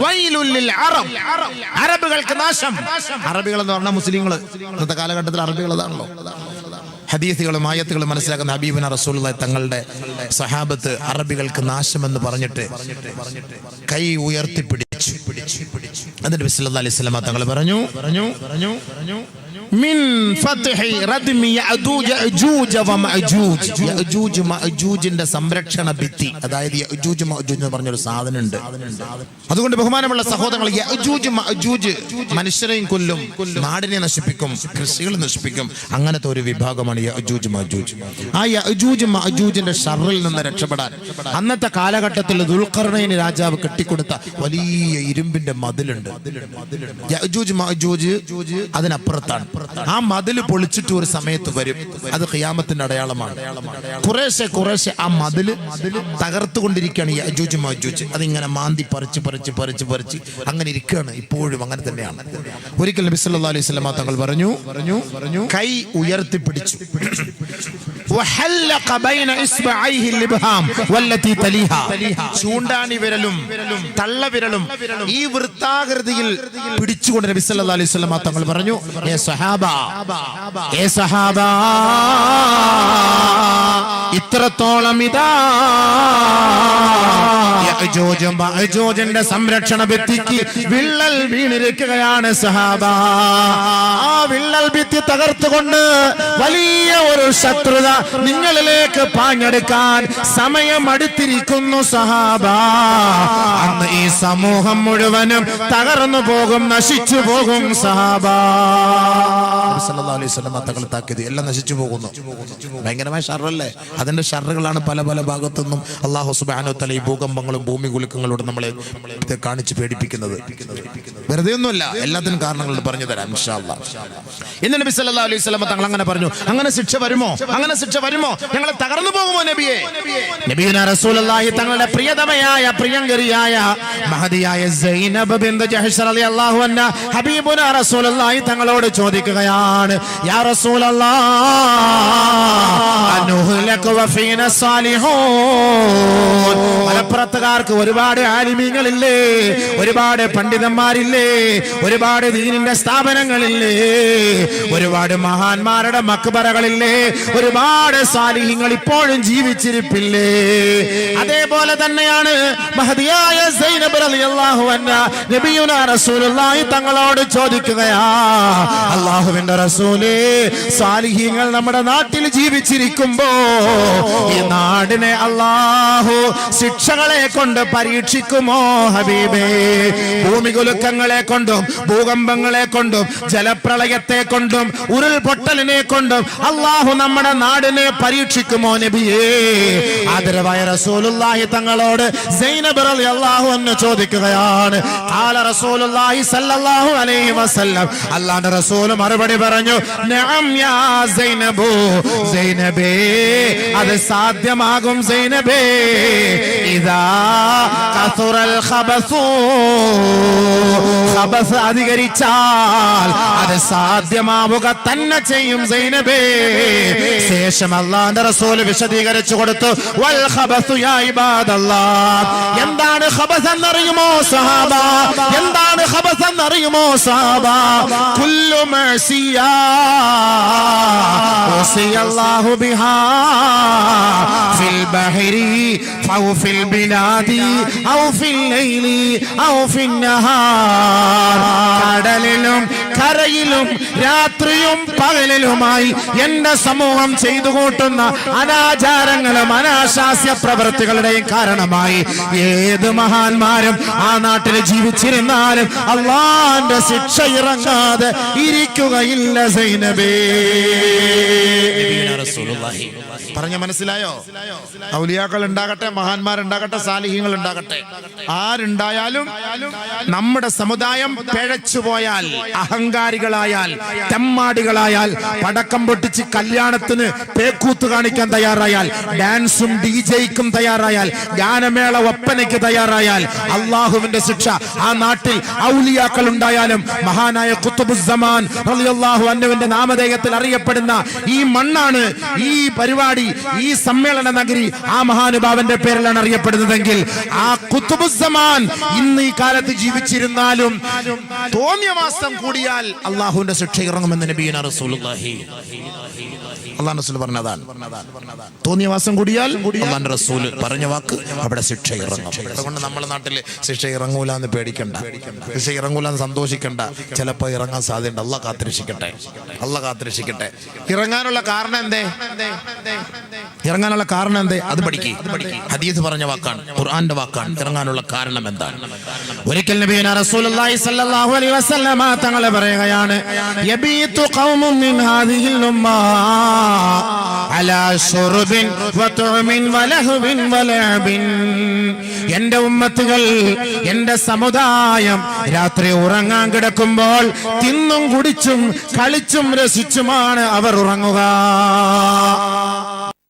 വൈലുൽ ലിൽ അറബ്, അറബുകൾക്ക് നാശം. അറബികൾ എന്ന് പറഞ്ഞാൽ മുസ്ലിങ്ങൾ. ഇന്നത്തെ കാലഘട്ടത്തിൽ അറബികൾ അതാണല്ലോ. ഹദീസുകളും ആയത്തുകളും മനസ്സിലാക്കുന്ന ഹബീബുന റസൂലുള്ളാഹി തങ്ങളുടെ സഹാബത്ത് അറബികൾക്ക് നാശമെന്ന് പറഞ്ഞിട്ട് കൈ ഉയർത്തിപ്പിടിച്ചു. എന്നിട്ട് നബി സല്ലല്ലാഹു അലൈഹി വസല്ലം തങ്ങൾ പറഞ്ഞു മിൻ ഫത്ഹി റദ്മി യഅജൂജ വമഅജൂജ്. യഅജൂജ് മഅജൂജിന്റെ സംരക്ഷണ ഭിത്തി, അതായത് യഅജൂജ് മഅജൂജ് എന്ന് പറഞ്ഞൊരു സാധനം ഉണ്ട്. അതുകൊണ്ട് ബഹുമാനമുള്ള സഹോദരങ്ങൾ, യഅജൂജ് മഅജൂജ് മനുഷ്യരെയും കൊല്ലും, നാടിനെ നശിപ്പിക്കും, കൃഷികൾ നശിപ്പിക്കും. അങ്ങനത്തെ ഒരു വിഭാഗമാണ് യഅജൂജ് മഅജൂജ്. ആ യഅജൂജ് മഅജൂജിന്റെ ഷർറിൽ നിന്ന് രക്ഷപ്പെടാൻ അന്നത്തെ കാലഘട്ടത്തിൽ ദുൽഖർനൈൻ രാജാവ് കെട്ടിക്കൊടുത്ത വലിയ ഇരുമ്പിന്റെ മതിലുണ്ട്. യഅജൂജ് മഅജൂജ് അതിനപ്പുറത്താണ്. ആ മതിൽ പൊളിച്ചിട്ട് ഒരു സമയത്ത് വരും. അത് ഖിയാമത്തിന്റെ അടയാളമാണ്. കുറേശ്ശെ കുറേശ്ശെ ആ മതിൽ തകർത്തുകൊണ്ടിരിക്കുകയാണ് യഅജൂജ് മഅജൂജ്. അതിങ്ങനെ മാന്തി പറിച്ച് പറിച്ച് പറിച്ച് പറിച്ച് അങ്ങനെ ഇരിക്കുകയാണ്. ഇപ്പോഴും അങ്ങനെ തന്നെയാണ്. ഒരിക്കൽ നബി സല്ലല്ലാഹു അലൈഹി വസല്ലം തങ്ങൾ പറഞ്ഞു കൈ ഉയർത്തിപ്പിടിച്ചു. ചൂണ്ടാണി വിരലും തള്ളവിരലും ഈ വൃത്താകൃതിയിൽ പിടിച്ചുകൊണ്ട് നബി സല്ലല്ലാഹു അലൈഹി വസല്ലം തങ്ങൾ പറഞ്ഞു, ഇത്രത്തോളം ഇതാ യഅജൂജ് മഅജൂജിന്റെ സംരക്ഷണ ഭിത്തിക്ക് വിള്ളൽ വീണിരിക്കുകയാണ് സഹാബ. ആ വിള്ളൽ ഭിത്തി തകർത്തുകൊണ്ട് വലിയ ഒരു ശത്രുത നിങ്ങളിലേക്ക് പാഞ്ഞെടുക്കാൻ സമയം അടുത്തിരിക്കുന്നു സഹാബ. അന്ന് ഈ സമൂഹം മുഴുവനും തകർന്നു പോകും, നശിച്ചു പോകും സഹാബ. സല്ലല്ലാഹു അലൈഹി വസല്ലം തങ്ങൾ താക്കീത്, എല്ലാം നശിച്ചു പോകുന്നു. ഭയങ്കരമായ ഷർറല്ലേ? അതിന്റെ ഷർറുകളാണ് പല പല ഭാഗത്തുനിന്നും അല്ലാഹു സുബ്ഹാനഹു വ തആല ഈ ഭൂകമ്പങ്ങളും ഭൂമി കുലുക്കങ്ങളോട് നമ്മളെ കാണിച്ച് പേടിപ്പിക്കുന്നത്. വെറുതെ ഒന്നുമല്ല, എല്ലാത്തിനും കാരണങ്ങൾ പറഞ്ഞു തരാം ഇൻഷാ അല്ലാഹ്. ഇന്ന് നബി സല്ലല്ലാഹു അലൈഹി വസല്ലം തങ്ങൾ അങ്ങനെ പറഞ്ഞു. അങ്ങനെ ശിക്ഷ വരുമോ? അങ്ങനെ ശിക്ഷ വരുമോ? ഞങ്ങൾ തകർന്നു പോകുമോ നബിയെ? നബിയുനാ റസൂലുള്ളാഹി തങ്ങളുടെ പ്രിയതമയായ പ്രിയങ്കരിയായ മഹദിയായ സൈനബ് ബിൻത് ജഹ്ഷ് റളിയല്ലാഹു അൻഹ ഹബീബുനാ റസൂലുള്ളാഹി തങ്ങളോട് ചോദിക്കുകയാണ്, യാ റസൂലല്ലാഹ് അനുഹ്ലകു വഫീന സാലിഹൂൻ. മലപ്പുറത്തുകാർക്ക് ഒരുപാട് ആലിമീങ്ങളില്ലേ, ഒരുപാട് പണ്ഡിതന്മാരില്ലേ, ഒരുപാട് ദീനിന്റെ സ്ഥാപനങ്ങളില്ലേ, ഒരുപാട് മഹാന്മാരുടെ മക്ബറകളില്ലേ, ഒരുപാട് സാലിഹീങ്ങൾ ഇപ്പോഴും ജീവിച്ചിരിപ്പില്ലേ. അതേപോലെ തന്നെയാണ് മഹദിയായ സൈനബ് റളിയല്ലാഹു അൻഹ നബിയുനാ റസൂലുള്ളാഹി തങ്ങളോട് ചോദിക്കുകയാ, അല്ലാഹുവിന്റെ റസൂലേ, സാലിഹീങ്ങൾ നമ്മുടെ നാട്ടിൽ ജീവിച്ചിരിക്കുമ്പോ ഈ നാടിനെ അല്ലാഹു ശിക്ഷകളെ കൊണ്ട് പരീക്ഷിക്കുമോ ഹബീബേ? ഭൂമികുലുക്കങ്ങളെ കൊണ്ടും ഭൂകമ്പങ്ങളെ കൊണ്ടും ജലപ്രളയത്തെ കൊണ്ടും ഉരുൾപൊട്ടലിനെ കൊണ്ടും അല്ലാഹു നമ്മുടെ നാടിനെ പരീക്ഷിക്കുമോ നബിയേ? ആദരവായ റസൂലുള്ളാഹി തങ്ങളോട് സൈനബ് റളിയല്ലാഹു അൻഹ ചോദിക്കുകയാണ്. ഖാല റസൂലുള്ളാഹി സ്വല്ലല്ലാഹു അലൈഹി വസല്ലം, അല്ലാഹുവിന്റെ റസൂൽ മറുപടി പറഞ്ഞു, നഅം യാ സൈനബു, സൈനബേ അത് സാധ്യമാകും സൈനബേ. ഇദാ കസുറൽ ഖബസു, ഖബസ് അധികരിച്ചാൽ അത് സാധ്യമാവുക തന്നെ ചെയ്യും സൈനബേ. ശേഷം അല്ലാഹുവിന്റെ റസൂൽ വിശദീകരിച്ചു കൊടുത്തു, വൽ ഖബസു യാ ഇബാദല്ലാഹ്, എന്താണ് ഖബസ് എന്നറിയുമോ സഹാബ? എന്താണ് ഖബസ് എന്നറിയുമോ സഹാബ? കുല്ലു മഅസിയാ വസിയല്ലാഹു ബിഹാ ഫിൽ ബഹരി ഔ ഫിൽ ബിലാദി ഔ ഫിൽ ലൈലി ഔ ഫിൻ നഹാർ. കടലിലും കരയിലും രാത്രിയും പകലിലുമായി എന്റെ സമൂഹം ചെയ്തു കൂട്ടുന്ന അനാചാരങ്ങളും അനാശാസ്യ പ്രവൃത്തികളുടെയും കാരണമായി ഏത് മഹാന്മാരും ആ നാട്ടിൽ ജീവിച്ചിരുന്നാലും അല്ലാഹുവിന്റെ ശിക്ഷ ഇറങ്ങാതെ ഇരിക്കുകയില്ല സൈനബേ. പറഞ്ഞ മനസ്സിലായോ? ഔലിയാക്കൾ ഉണ്ടാകട്ടെ, മഹാന്മാരുണ്ടാകട്ടെ, സാലിഹീങ്ങൾ ഉണ്ടാകട്ടെ, ആരുണ്ടായാലും നമ്മുടെ സമുദായം പിഴച്ചുപോയാൽ, അഹങ്കാരികളായാൽ, തെമ്മാടികളായാൽ, പടക്കം പൊട്ടിച്ച് കല്യാണത്തിന് പേക്കൂത്ത് കാണിക്കാൻ തയ്യാറായാൽ, ഡാൻസും ഡിജെയ്ക്കും തയ്യാറായാൽ, ഗാനമേള ഒപ്പനയ്ക്ക് തയ്യാറായാൽ അള്ളാഹുവിന്റെ ശിക്ഷ ആ നാട്ടിൽ ഔലിയാക്കൾ ഉണ്ടായാലും. മഹാനായ ഖുത്ബുസ്സമാൻ റളിയല്ലാഹു അൻഹുവിന്റെ നാമധേയത്തിൽ അറിയപ്പെടുന്ന ഈ മണ്ണാണ്, ഈ പരിപാടി ഈ സമ്മേളന നഗരി ആ മഹാനുഭാവന്റെ പേരിലാണ് അറിയപ്പെടുന്നതെങ്കിൽ ആ ഖുതുബുസ്സമാൻ ഇന്ന് ഈ കാലത്ത് ജീവിച്ചിരുന്നാലും തോന്നിയ മാസം കൂടിയാൽ അള്ളാഹുവിന്റെ ശിക്ഷ ഇറങ്ങുമെന്ന് നബിയുനാ റസൂലുള്ളാഹി അള്ളാഹു റസൂൽ പറഞ്ഞതാണ്. തോന്നിയ മാസം കൂടിയാൽ അള്ളാഹുവിന്റെ റസൂൽ പറഞ്ഞ വാക്ക് അവിടെ ശിക്ഷ ഇറങ്ങും. അതുകൊണ്ട് നമ്മുടെ നാട്ടിൽ ശിക്ഷ ഇറങ്ങൂല എന്ന് പേടിക്കണ്ട, ശിക്ഷ ഇറങ്ങൂല എന്ന് സന്തോഷിക്കണ്ട. ചിലപ്പോൾ ഇറങ്ങാൻ സാധ്യതയുണ്ട്. അള്ളാഹ് കാത്തിരക്ഷിക്കട്ടെ, അള്ളാഹ് കാത്തിരക്ഷിക്കട്ടെ. ഇറങ്ങാനുള്ള കാരണം എന്തേ? ഇറങ്ങാനുള്ള കാരണം എന്തേ? അത് പഠിക്കുക. ഹദീസ് പറഞ്ഞ വാക്കാണ്, ഖുർആന്റെ വാക്കാണ്. ഇറങ്ങാനുള്ള കാരണം എന്താണ്? ഒരിക്കൽ നബിയുനാ റസൂലുള്ളാഹി സ്വല്ലല്ലാഹു അലൈഹി വസല്ലമ തങ്ങൾ പറയുകയാണ്, യബീതു ഖൗമുൻ മിൻ ഹാദിഹിൽ ഉമ്മ അലാ ശുർബിൻ വതുഅമിൻ വലഹുബിൻ വലഅബിൻ. എന്റെ ഉമ്മത്തുകൾ, എന്റെ സമുദായം രാത്രി ഉറങ്ങാൻ കിടക്കുമ്പോൾ തിന്നും കുടിച്ചും കളിച്ചും രസിച്ചുമാണ് അവർ ഉറങ്ങുക.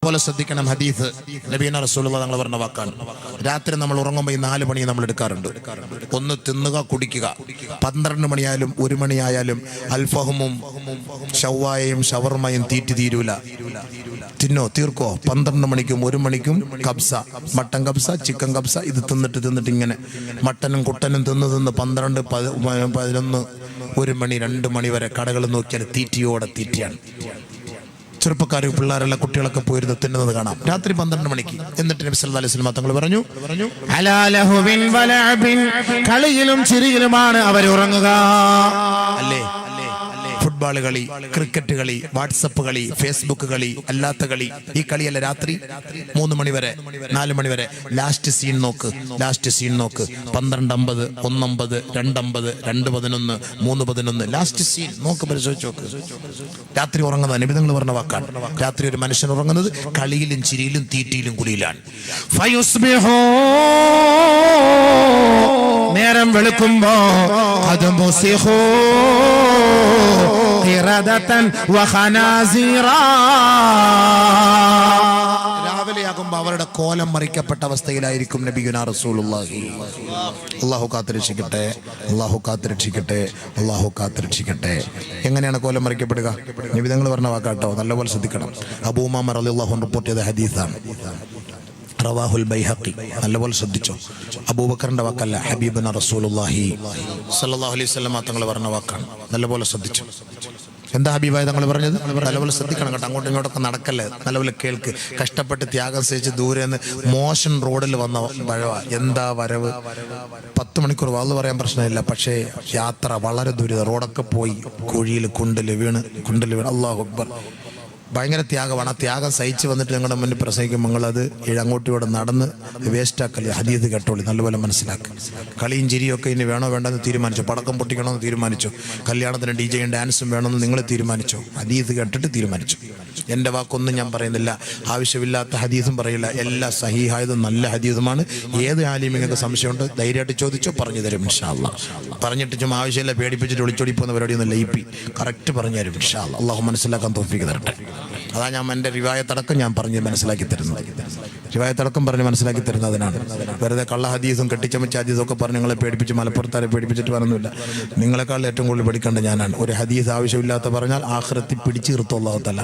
പോലെ ശ്രദ്ധിക്കണം. ഹദീസ് നബിയുനാ റസൂലുള്ളാഹി തങ്ങൾ പറഞ്ഞ വാക്കാണ്. രാത്രി നമ്മൾ ഉറങ്ങുമ്പോൾ ഈ 4 മണി നമ്മൾ എടുക്കാറുണ്ട്. ഒന്ന് തിന്നുക, കുടിക്കുക. 12 മണിയായാലും 1 മണിയായാലും അൽഫഹമും ഷവ്വായയും ഷവർമയും തീരൂല. തിന്നോ, തീർക്കോ. 12 മണിക്കും 1 മണിക്കും കബ്സ, മട്ടൻ കബ്സ, ചിക്കൻ കബ്സ, ഇത് തിന്നിട്ട് ഇങ്ങനെ മട്ടനും കുട്ടനും തിന്ന് 12, 11, 1 മണി 2 മണി വരെ കടകൾ നോക്കിയാൽ തീറ്റിയോടെ തീറ്റിയാണ്. ചെറുപ്പക്കാർ, പിള്ളേരെല്ലാം, കുട്ടികളൊക്കെ പോയിരുന്ന് തിന്നുന്നത് കാണാം രാത്രി 12 മണിക്ക്. എന്നിട്ട് നബി സല്ലല്ലാഹു അലൈഹി വസല്ലം തങ്ങൾ പറഞ്ഞു, ഹലാലഹുബിൻ വലഅബിൻ, കളിയിലും ചിരിയിലുമാണ് അവർ ഉറങ്ങുക. അല്ലേ? ഫുട്ബോൾ കളി, ക്രിക്കറ്റ് കളി, വാട്സപ്പ് കളി, ഫേസ്ബുക്ക് കളി, അല്ലാത്ത കളി. ഈ കളിയല്ല രാത്രി 3 മണി വരെ, 4 മണി വരെ. ലാസ്റ്റ് സീൻ നോക്ക്, 12:50, 1:50, 2:50, 2:11, 3:11. ലാസ്റ്റ് സീൻ നോക്ക്, പരിശോധിച്ച് നോക്ക്. രാത്രി ഉറങ്ങുന്നത് നബി തങ്ങൾ പറഞ്ഞ വാക്കാണ്. രാത്രി ഒരു മനുഷ്യൻ ഉറങ്ങുന്നത് കളിയിലും ചിരിയിലും തീറ്റിയിലും കുടിയിലാണ്. നേരം വെളുക്കുമ്പോ അത് മുസിഹോ രാവിലെയാകുമ്പോ അവരുടെ കോലം മറിക്കപ്പെട്ട അവസ്ഥയിലായിരിക്കും നബിയുനാ റസൂലുള്ളാഹി. അല്ലാഹു കാത്തിരക്ഷിക്കട്ടെ, അല്ലാഹു കാത്തിരക്ഷിക്കട്ടെ, അല്ലാഹു കാത്തിരക്ഷിക്കട്ടെ. എങ്ങനെയാണ് കോലം മറിക്കപ്പെടുക? നബി തങ്ങൾ പറഞ്ഞ വാക്കാട്ടോ, നല്ലപോലെ ശ്രദ്ധിക്കണം. അബൂ ഉമാമ റളിയല്ലാഹു അൻഹു റിപ്പോർട്ട് ചെയ്ത ഹദീസാണ്. റവാഹുൽ ബൈഹഖി. നല്ലപോലെ ശ്രദ്ധിച്ചോ. അബൂബക്കറിന്റെ വാക്കല്ല, ഹബീബുനാ റസൂലുള്ളാഹി സ്വല്ലല്ലാഹു അലൈഹി വസല്ലം തങ്ങൾ പറഞ്ഞ വാക്കാണ്. നല്ലപോലെ ശ്രദ്ധിച്ചു. എന്താ ഹബീബായ തങ്ങൾ പറഞ്ഞത്? നല്ലപോലെ ശ്രദ്ധിക്കണം കേട്ടോ. അങ്ങോട്ടും ഇങ്ങോട്ടൊക്കെ നടക്കല്ലേ, നല്ലപോലെ കേൾക്ക്. കഷ്ടപ്പെട്ട് ത്യാഗം സഹിച്ച് ദൂരെ നിന്ന് മോശൻ റോഡിൽ വന്ന വഴവ. എന്താ വരവ്! 10 മണിക്കൂർ വാള് പറയാൻ പ്രശ്നമില്ല, പക്ഷേ യാത്ര വളരെ ദുരിതം. റോഡൊക്കെ പോയി കുഴിയിൽ കുണ്ടിൽ വീണ്. അല്ലാഹു അക്ബർ. ഭയങ്കര ത്യാഗമാണ്. ആ ത്യാഗം സഹിച്ച് വന്നിട്ട് ഞങ്ങളുടെ മുന്നിൽ പ്രസംഗിക്കും. നിങ്ങളത് അങ്ങോട്ടും ഇവിടെ നടന്ന് വേസ്റ്റാക്കല്ലേ. ഹദീസ് കേട്ടോളി, നല്ലപോലെ മനസ്സിലാക്കുക. കളിയും ചിരിയൊക്കെ ഇനി വേണോ വേണ്ടെന്ന് തീരുമാനിച്ചു. പടക്കം പൊട്ടിക്കണമെന്ന് തീരുമാനിച്ചു. കല്യാണത്തിന് DJയും ഡാൻസും വേണമെന്ന് നിങ്ങൾ തീരുമാനിച്ചു. ഹദീസ് കേട്ടിട്ട് തീരുമാനിച്ചു. എൻ്റെ വാക്കൊന്നും ഞാൻ പറയുന്നില്ല, ആവശ്യമില്ലാത്ത ഹദീസും പറയില്ല. എല്ലാ സഹീഹായതും നല്ല ഹദീസുമാണ്. ഏത് ആലിമിങ്ങൾക്ക് സംശയമുണ്ട് ധൈര്യമായിട്ട് ചോദിച്ചോ, പറഞ്ഞു തരും ഇൻഷാ അല്ലാഹ്. പറഞ്ഞിട്ട് ചുമ്മാ ആവശ്യമില്ല പേടിപ്പിച്ചിട്ട് ഒളിച്ചോടി പോകുന്ന പരിപാടിയൊന്നും ലയിപ്പി കറക്റ്റ് പറഞ്ഞു തരും ഇൻഷാ അല്ലാഹ്. അള്ളാഹു മനസ്സിലാക്കാൻ തൗഫീഖ് തരട്ടെ. അതാ ഞാൻ എൻ്റെ റിവായത്തടക്കം ഞാൻ പറഞ്ഞ് മനസ്സിലാക്കി തരുന്നത്. റിവായത്തടക്കം പറഞ്ഞ് മനസ്സിലാക്കി തരുന്നതിനാണ്. വെറുതെ കള്ള ഹദീസും കെട്ടിച്ചമച്ച ഹദീസും ഒക്കെ പറഞ്ഞ് നിങ്ങളെ പേടിപ്പിച്ച് മലപ്പുറത്താരെ പേടിപ്പിച്ചിട്ട് പറഞ്ഞില്ല. നിങ്ങളെക്കാൾ ഏറ്റവും കൂടുതൽ പഠിക്കേണ്ട ഞാനാണ്. ഒരു ഹദീസ് ആവശ്യമില്ലാത്ത പറഞ്ഞാൽ ആഖിറത്തിൽ പിടിച്ചു നിർത്തും അല്ലാഹു തആല.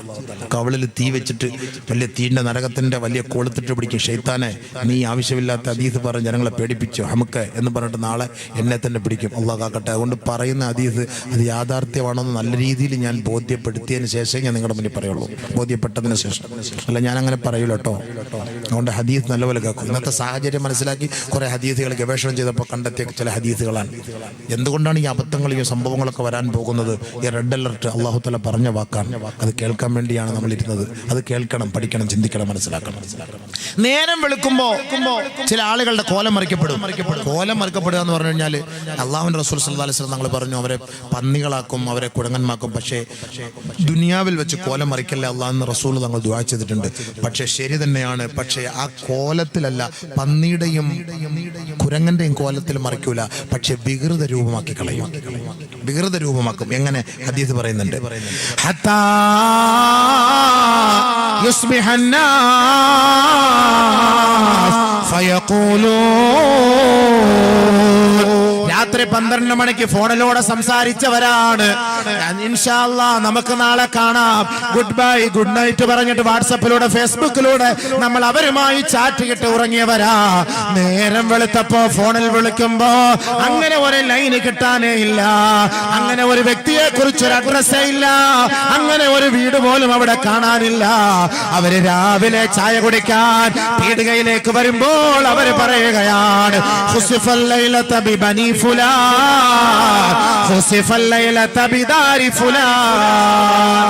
കവളിൽ തീ വെച്ചിട്ട് വലിയ തീൻ്റെ നരകത്തിൻ്റെ വലിയ കൊളുത്തിട്ട് പിടിക്കും. ഷെയ്ത്താനെ, നീ ആവശ്യമില്ലാത്ത ഹദീസ് പറഞ്ഞ് ജനങ്ങളെ പേടിപ്പിച്ചു ഹമുക്ക് എന്ന് പറഞ്ഞിട്ട് നാളെ എന്നെ തന്നെ പിടിക്കും. അല്ലാഹു കാക്കട്ടെ. അതുകൊണ്ട് പറയുന്ന ഹദീസ് അത് യാഥാർത്ഥ്യമാണെന്ന് നല്ല രീതിയിൽ ഞാൻ ബോധ്യപ്പെടുത്തിയതിന് ശേഷമേ ഞാൻ നിങ്ങളുടെ മുന്നിൽ പറയുള്ളൂ. ബോധ്യപ്പെട്ടതിന് ശേഷം അല്ല, ഞാൻ അങ്ങനെ പറയൂല കേട്ടോ. അതുകൊണ്ട് ഹദീസ് നല്ലപോലെ കേൾക്കും. ഇന്നത്തെ സാഹചര്യം മനസ്സിലാക്കി കുറേ ഹദീസുകൾ ഗവേഷണം ചെയ്തപ്പോൾ കണ്ടെത്തിയ ചില ഹദീസുകളാണ്. എന്തുകൊണ്ടാണ് ഈ അബദ്ധങ്ങളും ഈ സംഭവങ്ങളൊക്കെ വരാൻ പോകുന്നത്? ഈ റെഡ് അലർട്ട് അല്ലാഹു തആല പറഞ്ഞ വാക്കാണ്. അത് കേൾക്കാൻ വേണ്ടിയാണ് നമ്മൾ ഇരുന്നത്. അത് കേൾക്കണം, പഠിക്കണം, ചിന്തിക്കണം, മനസ്സിലാക്കണം. നേരം വെളുക്കുമ്പോ ചില ആളുകളുടെ കോലം മറിക്കപ്പെടും. കോലം മറിക്കപ്പെടുക എന്ന് പറഞ്ഞു കഴിഞ്ഞാൽ അള്ളാഹുവിന്റെ റസൂൽ സല്ലല്ലാഹു അലൈഹി വസല്ലം തങ്ങൾ പറഞ്ഞു, അവരെ പന്നികളാക്കും, അവരെ കുരങ്ങന്മാക്കും. പക്ഷേ ദുനിയാവിൽ വെച്ച് കോലം മറിക്കല്ലേ അള്ളാഹുവിന്റെ റസൂൽ തങ്ങൾ ദുആ ചെയ്തിട്ടുണ്ട്. പക്ഷേ ശരി തന്നെയാണ്. പക്ഷേ ആ കോലത്തിലല്ല, പന്നിയുടെയും കുരങ്ങന്റെയും കോലത്തിൽ മറിക്കൂല. പക്ഷെ വികൃത രൂപമാക്കി കളയും, വികൃത രൂപമാക്കും. എങ്ങനെ? ഹദീസ് പറയുന്നുണ്ട്, ഹത്താ യുസ്ബിഹന്നാസ് ഫയഖൂലൂൻ. രാത്രി 12 മണിക്ക് ഫോണിലൂടെ സംസാരിച്ചവരാണ്. ഇൻഷാ അല്ലാഹ് നമുക്ക് നാളെ കാണാം. ഗുഡ് ബൈ ഗുഡ് നൈറ്റ് പറഞ്ഞിട്ട് വാട്സപ്പിലൂടെ ഫേസ്ബുക്കിലൂടെ നമ്മൾ അവരുമായി ചാറ്റ് കിട്ടി ഉറങ്ങിയവരാ. നേരം വെളുത്തപ്പോ ഫോണിൽ വിളിക്കുമ്പോ അങ്ങനെ ഒരു ലൈന് കിട്ടാനേ ഇല്ല, അങ്ങനെ ഒരു വ്യക്തിയെ കുറിച്ചൊരു അഡ്രസ്സേ ഇല്ല, അങ്ങനെ ഒരു വീട് പോലും അവിടെ കാണാനില്ല. അവര് രാവിലെ ചായ കുടിക്കാൻ പീടികയിലേക്ക് വരുമ്പോൾ അവര് പറയുകയാണ് ഖുസിഫൽ ലൈലത ബിബനി ഫുലാൻ, ഖുസിഫൽ ലൈലത ബിദാരി ഫുലാൻ.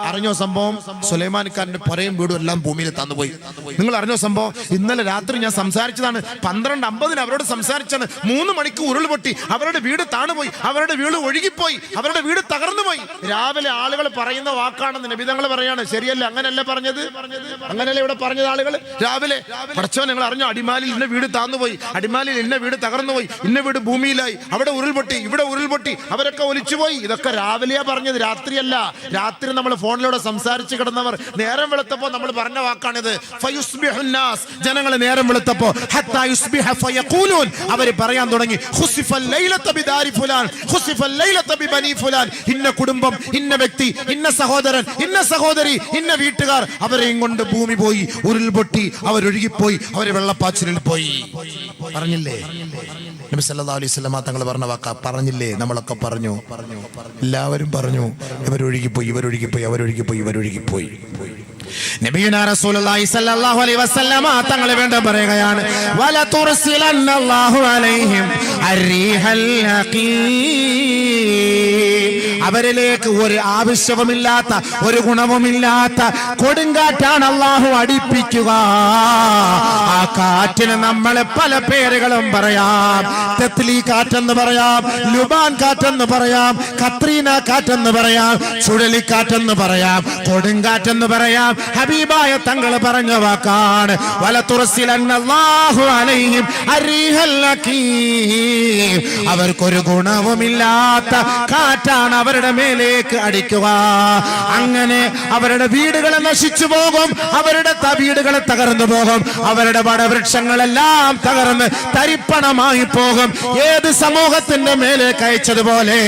അറിഞ്ഞോ സംഭവം? സുലൈമാൻ ഖാന്റെ പറയും വീടും എല്ലാം ഭൂമിയിൽ തന്നുപോയി. നിങ്ങൾ അറിഞ്ഞോ സംഭവം? ഇന്നലെ രാത്രി ഞാൻ സംസാരിച്ചതാണ്. 12:50 അവരോട് സംസാരിച്ചാണ്. 3 മണിക്ക് ഉരുൾപൊട്ടി, അവരുടെ വീട് താണുപോയി, അവരുടെ വീട് ഒഴുകിപ്പോയി, അവരുടെ വീട് തകർന്നുപോയി. രാവിലെ ആളുകൾ പറയുന്ന വാക്കാണെന്ന് നബി തങ്ങൾ പറയാണ്. ശരിയല്ല, അങ്ങനെയല്ല പറഞ്ഞത്, അങ്ങനെയല്ല ഇവിടെ പറഞ്ഞത്. ആളുകൾ രാവിലെ പഠിച്ചവൻ നിങ്ങൾ അറിഞ്ഞോ, അടിമാലിൽ ഇന്ന വീട് താന്നുപോയി, അടിമാലിൽ ഇന്ന വീട് തകർന്നുപോയി, ഇന്ന വീട് ഭൂമിയിലായി, അവിടെ ഉരുൾപൊട്ടി, ഇവിടെ ഉരുൾപൊട്ടി, അവരൊക്കെ ഒലിച്ചുപോയി. ഇതൊക്കെ രാവിലെയാ പറഞ്ഞത്, രാത്രിയല്ല. രാത്രി നമ്മൾ ഫോണിലൂടെ സംസാരിച്ച് കിടന്നവർ നേരം വെളുത്തപ്പോ നമ്മൾ പറഞ്ഞ വാക്കാണിത്. ജനങ്ങൾ നേരം വെളുത്തപ്പോ അവർ പറയാൻ തുടങ്ങി ഇന്ന കുടുംബം, ഇന്ന വ്യക്തി, ഇന്ന സഹോദരൻ, ഇന്ന സഹോദരി, ഇന്ന വീട്ടുകാർ, അവരെയും കൊണ്ട് ഭൂമി പോയി, ഉരുൾപൊട്ടി, അവരൊഴുകിപ്പോയി, അവര് വെള്ളപ്പാച്ചിലിൽ പോയി. പറഞ്ഞില്ലേ നബി സല്ലല്ലാഹു അലൈഹി വസല്ലം തങ്ങൾ പറഞ്ഞ വാക്ക? പറഞ്ഞില്ലേ? നമ്മളൊക്കെ പറഞ്ഞു, എല്ലാവരും പറഞ്ഞു, ഇവരൊഴുകിപ്പോയി, ഇവരൊഴുകിപ്പോയി, അവരൊഴുകിപ്പോയി, ഇവരൊഴുകിപ്പോയി. നബിയുനാ റസൂലുള്ളാഹി സ്വല്ലല്ലാഹു അലൈഹി വസല്ലം തങ്ങൾ വേണ്ട പറയുകയാണ് വല തുർസിലന്നല്ലാഹു അലൈഹിം അർരീഹൽ ഹഖീം. അവരിലേക്ക് ഒരു ആവശ്യവുമില്ലാത്ത, ഒരു ഗുണവുമില്ലാത്ത കൊടുങ്കാറ്റാണ് അല്ലാഹു അടിപ്പിക്കുക. ആ കാറ്റിന് നമ്മൾ പല പേരുകളും പറയാം. തെത്ലി കാറ്റെന്ന് പറയാം, ലുബാൻ കാറ്റെന്ന് പറയാം, കത്രീന കാറ്റെന്ന് പറയാം, ചുഴലിക്കാറ്റെന്ന് പറയാം, കൊടുങ്കാറ്റെന്ന് പറയാം. ഹബീബായ തങ്ങൾ പറഞ്ഞ വാക്കാണ് വലതുർസിലന്നല്ലാഹു അലൈഹിം അർരീഹൽ ഹഖീം. അവർക്കൊരു ഗുണവുമില്ലാത്ത കാറ്റാണ് അവരുടെ മേലേക്ക് അടിക്കുക. അങ്ങനെ അവരുടെ വീടുകൾ നശിച്ചു പോകും, അവരുടെ വീടുകൾ തകർന്നു പോകും, അവരുടെ വടവൃക്ഷങ്ങളെല്ലാം തകർന്ന് തരിപ്പണമായി പോകും. ഏത് സമൂഹത്തിന്റെ മേലേക്ക് അയച്ചതുപോലെ,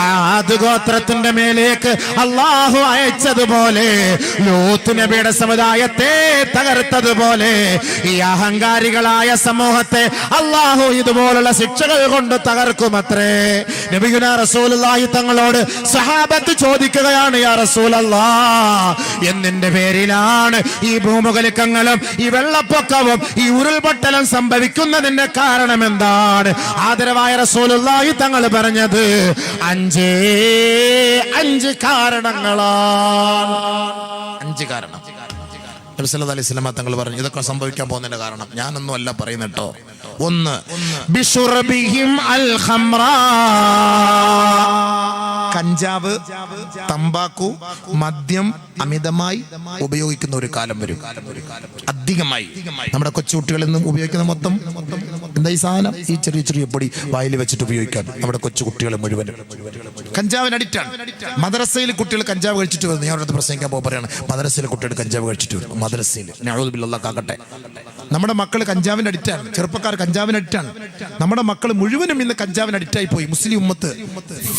ആദ് ഗോത്രത്തിന്റെ മേലേക്ക് അല്ലാഹു അയച്ചതുപോലെ, ലൂത്ത് നബിയുടെ സമുദായത്തെ തകർത്തതുപോലെ, ഈ അഹങ്കാരികളായ സമൂഹത്തെ അല്ലാഹു ഇതുപോലുള്ള ശിക്ഷകൾ കൊണ്ട് തകർക്കുമത്രേ. നബിയുനാ റസൂലുള്ളാഹി തങ്ങളോട് സഹാബത്ത് ചോദിക്കുകയാണ്, യാ റസൂലല്ലാഹ്, എന്തിന്റെ പേരിലാണ് ഈ ഭൂമുഖലിക്കങ്ങളും ഈ വെള്ളപ്പൊക്കവും ഈ ഉരുൾപൊട്ടലും സംഭവിക്കുന്നതിന്റെ കാരണം എന്താണ്? ആദരവായ റസൂലുള്ളാഹി തങ്ങൾ പറഞ്ഞത് 5 കാരണങ്ങളാണ്. 5 കാരണം. നബി സല്ലല്ലാഹു അലൈഹി വസല്ലം തങ്ങൾ പറഞ്ഞു ഇതൊക്കെ സംഭവിക്കാൻ പോകുന്നതിന്റെ കാരണം ഞാനൊന്നും അല്ല പറയുന്നട്ടോ. 1 ബിശുർബിഹിം അൽ ഖംറാ, കഞ്ചാവ്, തമ്പാക്കു, മദ്യം അമിതമായി ഉപയോഗിക്കുന്ന ഒരു കാലം വരും. അധികമായി നമ്മുടെ കൊച്ചുകുട്ടികളിൽ നിന്നും ഉപയോഗിക്കുന്ന മൊത്തം എന്താ ഈ സാധനം? ഈ ചെറിയ ചെറിയ പൊടി വായിൽ വെച്ചിട്ട് ഉപയോഗിക്കാൻ നമ്മുടെ കൊച്ചുകുട്ടികളെ മുഴുവനും കഞ്ചാവിന് അഡിക്റ്റാണ്. മദ്രസയിൽ കുട്ടികൾ കഞ്ചാവ് കഴിച്ചിട്ട് വരുന്നു. ഞാൻ അവരുടെ പ്രസംഗിക്കാൻ പോകുമ്പോൾ പറയാണ് മദ്രസയിലെ കുട്ടികൾ കഞ്ചാവ് കഴിച്ചിട്ട് വരുന്നു. മദ്രസയിൽ നഊദു ബില്ലാഹ് കാക്കട്ടെ. നമ്മുടെ മക്കൾ കഞ്ചാവിന് അഡിക്റ്റാണ്, ചെറുപ്പക്കാർ കഞ്ചാവിന് അഡിക്റ്റാണ്. നമ്മുടെ മക്കൾ മുഴുവനും ഇന്ന് കഞ്ചാവിന് അഡിക്റ്റായി പോയി. മുസ്ലിം ഉമ്മത്ത്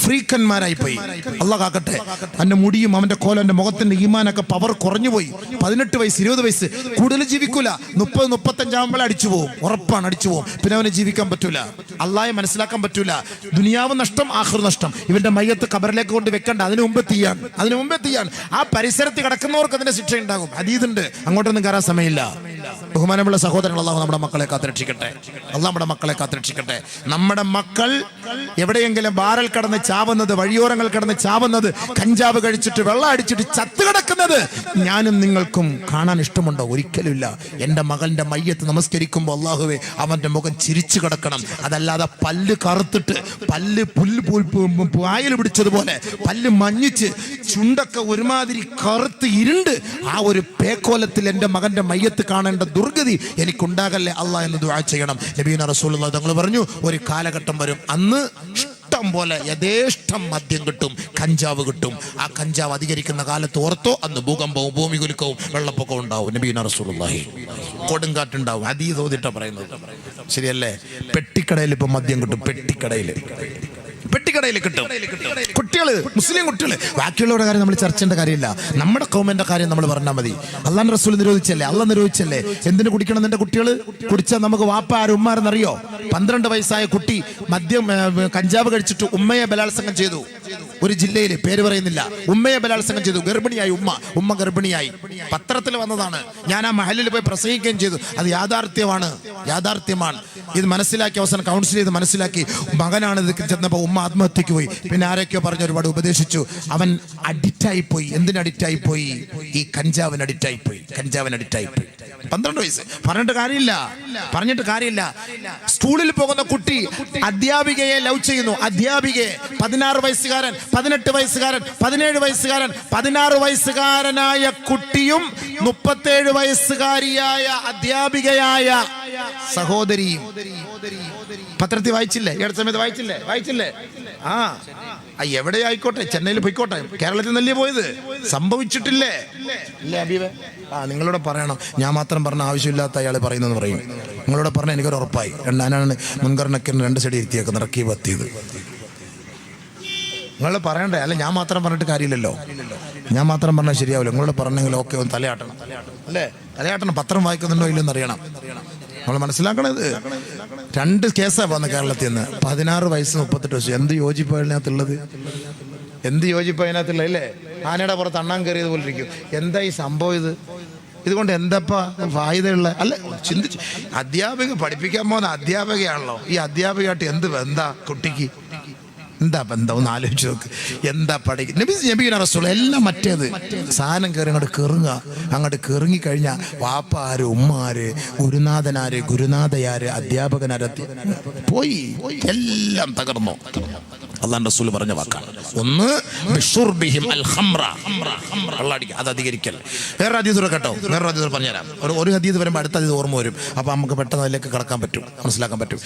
ഫ്രീക്കന്മാരായി പോയി. അല്ലാഹ് കാക്കട്ടെ. അവന്റെ മുടിയും അവന്റെ കോലം, അവന്റെ മുഖത്തിന്റെ ഈമാനൊക്കെ പവർ കുറഞ്ഞു പോയി. 18 വയസ്സ് 20 വയസ്സ് കൂടുതൽ ജീവിക്കൂല. 30-35 ആകുമ്പോൾ അടിച്ചു പോകും, ഉറപ്പാണ് അടിച്ചു പോകും. പിന്നെ അവന് ജീവിക്കാൻ പറ്റൂല, അള്ളാഹയെ മനസ്സിലാക്കാൻ പറ്റൂല. ദുനിയാവ് നഷ്ടം, ആഖിറത്ത് നഷ്ടം. ഇവന്റെ മയ്യത്ത് ഖബറിലേക്ക് കൊണ്ട് വെക്കണ്ട, അതിനു മുമ്പ് തീയാണ്, അതിനു മുമ്പേ തീയാണ്. ആ പരിസരത്ത് കിടക്കുന്നവർക്ക് അതിന്റെ ശിക്ഷ ഉണ്ടാകും. ഹദീസുണ്ട്, അങ്ങോട്ടൊന്നും കയറാൻ സമയമില്ല. ബഹുമാനമുള്ള സഹോദരങ്ങൾ, അല്ലാഹു നമ്മുടെ മക്കളെ കാത്തുരക്ഷിക്കട്ടെ. അല്ലാഹു നമ്മുടെ മക്കളെ കാത്തുരക്ഷിക്കട്ടെ. നമ്മുടെ മക്കൾ എവിടെയെങ്കിലും ബാറിൽ കിടന്ന് ചാവുന്നത്, വഴിയോരങ്ങൾ കിടന്ന് ചാവുന്നത്, കഞ്ചാവ് കഴിച്ചിട്ട് വെള്ളം അടിച്ചിട്ട് ചത്ത് കിടക്കുന്നത് ഞാനും നിങ്ങൾക്കും കാണാൻ ഇഷ്ടമുണ്ടോ? ഒരിക്കലുമില്ല. എൻ്റെ മകന്റെ മയ്യത്ത് നമസ്കരിക്കുമ്പോൾ അല്ലാഹുവേ അവന്റെ മുഖം ചിരിച്ചു കിടക്കണം. അതല്ലാതെ പല്ല് കറുത്തിട്ട്, പല്ല് പായൽ പിടിച്ചതുപോലെ പല്ല് മഞ്ഞിച്ച് ചുണ്ടൊക്കെ ഒരുമാതിരി കറുത്ത് ഇരുണ്ട് ആ ഒരു പേക്കോലത്തിൽ എൻ്റെ മകന്റെ മയ്യത്ത് കാണേണ്ട ദുർഗതി എനിക്കുണ്ടാകല്ലേ അല്ലാഹ് എന്ന് ദുആ ചെയ്യണം. നബിയുനാ റസൂലുള്ളാഹി തങ്ങൾ പറഞ്ഞു ഒരു കാലഘട്ടം വരും, അന്ന് ഇഷ്ടം പോലെ യഥേഷ്ടം മദ്യം കിട്ടും, കഞ്ചാവ് കിട്ടും. ആ കഞ്ചാവ് അധികരിക്കുന്ന കാലത്ത് ഓർത്തോ, അന്ന് ഭൂകമ്പവും ഭൂമികുലുക്കവും വെള്ളപ്പൊക്കവും ഉണ്ടാവും. നബിയുനാ റസൂലുള്ളാഹി കൊടുങ്കാറ്റുണ്ടാവും. ഹദീസ് ഓതിട്ടാ പറയുന്നത്, ശരിയല്ലേ? പെട്ടിക്കടയിൽ ഇപ്പൊ മദ്യം കിട്ടും, പെട്ടിക്കടയിൽ കിട്ടും. കുട്ടികള്, മുസ്ലിം കുട്ടികള്. ബാക്കിയുള്ളവരുടെ കാര്യം നമ്മൾ ചർച്ച ചെയ്യേണ്ട കാര്യമില്ല. നമ്മുടെ കൗമിന്റെ കാര്യം നമ്മൾ പറഞ്ഞാൽ മതി. അള്ളാന്റെ റസൂൽ നിരോധിച്ചല്ലേ, അള്ളാഹ് നിരോധിച്ചല്ലേ. എന്തിനു കുടിക്കണം? നിന്റെ കുട്ടികൾ കുടിച്ചാൽ നമുക്ക് വാപ്പ ആരും ഉമ്മാരെന്നറിയോ? 12 വയസ്സായ കുട്ടി മദ്യം കഞ്ചാവ് കഴിച്ചിട്ട് ഉമ്മയെ ബലാത്സംഗം ചെയ്തു. ഒരു ജില്ലയിൽ, പേര് പറയുന്നില്ല, ഉമ്മയെ ബലാത്സംഗം ചെയ്തു. ഗർഭിണിയായി ഉമ്മ ഗർഭിണിയായി. പത്രത്തിൽ വന്നതാണ്. ഞാൻ ആ മഹലിൽ പോയി പ്രസംഗിക്കുകയും ചെയ്തു. അത് യാഥാർത്ഥ്യമാണ്. ഇത് മനസ്സിലാക്കി അവസാനം കൗൺസിൽ ചെയ്ത് മനസ്സിലാക്കി. മകനാണ് ഇത് ചെന്നപ്പോൾ ഉമ്മ ആത്മഹത്യക്ക് പോയി. പിന്നെ ആരൊക്കെയോ പറഞ്ഞ് ഒരുപാട് ഉപദേശിച്ചു. അവൻ അഡിക്റ്റായി പോയി. എന്തിന് അഡിക്റ്റായി പോയി? ഈ കഞ്ചാവിന് അഡിക്റ്റായി പോയി. 12 വയസ്സ്. പറഞ്ഞിട്ട് കാര്യമില്ല. സ്കൂളിൽ പോകുന്ന കുട്ടി അധ്യാപികയെ ലവ് ചെയ്യുന്നു. അധ്യാപികയെ 16 വയസ്സുകാരൻ, 18 വയസ്സുകാരൻ, 17 വയസ്സുകാരൻ, 16 വയസ്സുകാരനായ കുട്ടിയും 37 വയസ്സുകാരിയായ അധ്യാപികയായ സഹോദരിയും. പത്രത്തിൽ വായിച്ചില്ലേ? ഈ അടുത്ത സമയത്ത് വായിച്ചില്ലേ? എവിടെ ആയിക്കോട്ടെ, ചെന്നൈയിൽ പോയിക്കോട്ടെ, കേരളത്തിൽ നല്ലേ പോയത്, സംഭവിച്ചിട്ടില്ലേ? ഇല്ലേ അബീബേ? നിങ്ങളോട് പറയണം. ഞാൻ മാത്രം പറഞ്ഞ ആവശ്യമില്ലാത്ത അയാൾ പറയുന്നെന്ന് പറയും. നിങ്ങളോട് പറഞ്ഞാൽ എനിക്കൊരു ഉറപ്പായി. ഞാനാണ് മുൻഗണനയ്ക്ക് 2 സൈഡ് ഇരുത്തിയേക്കുന്നത്, ഇറക്കി പറ്റിയത്. നിങ്ങൾ പറയണ്ടേ? അല്ല, ഞാൻ മാത്രം പറഞ്ഞിട്ട് കാര്യമില്ലല്ലോ. ഞാൻ മാത്രം പറഞ്ഞാൽ ശരിയാവില്ല. നിങ്ങളോട് പറഞ്ഞെങ്കിൽ ഓക്കെ, ഒന്ന് തലയാട്ടണം, അല്ലേ? തലയാട്ടണം. പത്രം വായിക്കുന്നുണ്ടോ ഇല്ലെന്ന് അറിയണം. നമ്മൾ മനസ്സിലാക്കണത്. 2 കേസാണ് വന്നത് കേരളത്തിൽ നിന്ന്. 16 വയസ്സ്, 38 വയസ്സ്. എന്ത് യോജിപ്പ് അതിനകത്തുള്ളത്? അല്ലേ? ആനയുടെ പുറത്ത് അണ്ണാൻ കയറിയത് പോലെ ഇരിക്കും. എന്താ ഈ സംഭവം? ഇതുകൊണ്ട് എന്താ ഫായിദയുള്ള? അല്ല, ചിന്തിച്ച്. അധ്യാപിക പഠിപ്പിക്കാൻ പോകുന്ന അധ്യാപികയാണല്ലോ. ഈ അധ്യാപികയായിട്ട് എന്ത് ബന്ധാ കുട്ടിക്ക്? എന്താ ബന്ധം? ഒന്ന് ആലോചിച്ച് നോക്ക്. എന്താ പഠിക്കുക? നബിയുനാ റസൂൽ എല്ലാം മറ്റേത് സാധനം കയറി അങ്ങോട്ട് കയറിക്കഴിഞ്ഞാൽ വാപ്പാര്, ഉമ്മാര്, ഗുരുനാഥനാര്, ഗുരുനാഥയാര്, അധ്യാപകനാര് പോയി, എല്ലാം തകർന്നു. അല്ലാഹു റസൂൽ പറഞ്ഞ വാക്കാണ്. ഒന്ന് അത് അധികരിക്കൽ. വേറെ ഹദീസ് കേട്ടോ, വേറെ ഹദീസ് പറഞ്ഞുതരാം. ഒരു ഹദീസ് വരുമ്പോൾ അടുത്ത ഹദീസ് ഓർമ്മ വരും. അപ്പൊ നമുക്ക് പെട്ടെന്ന് അതിലേക്ക് കടക്കാൻ പറ്റും, മനസ്സിലാക്കാൻ പറ്റും.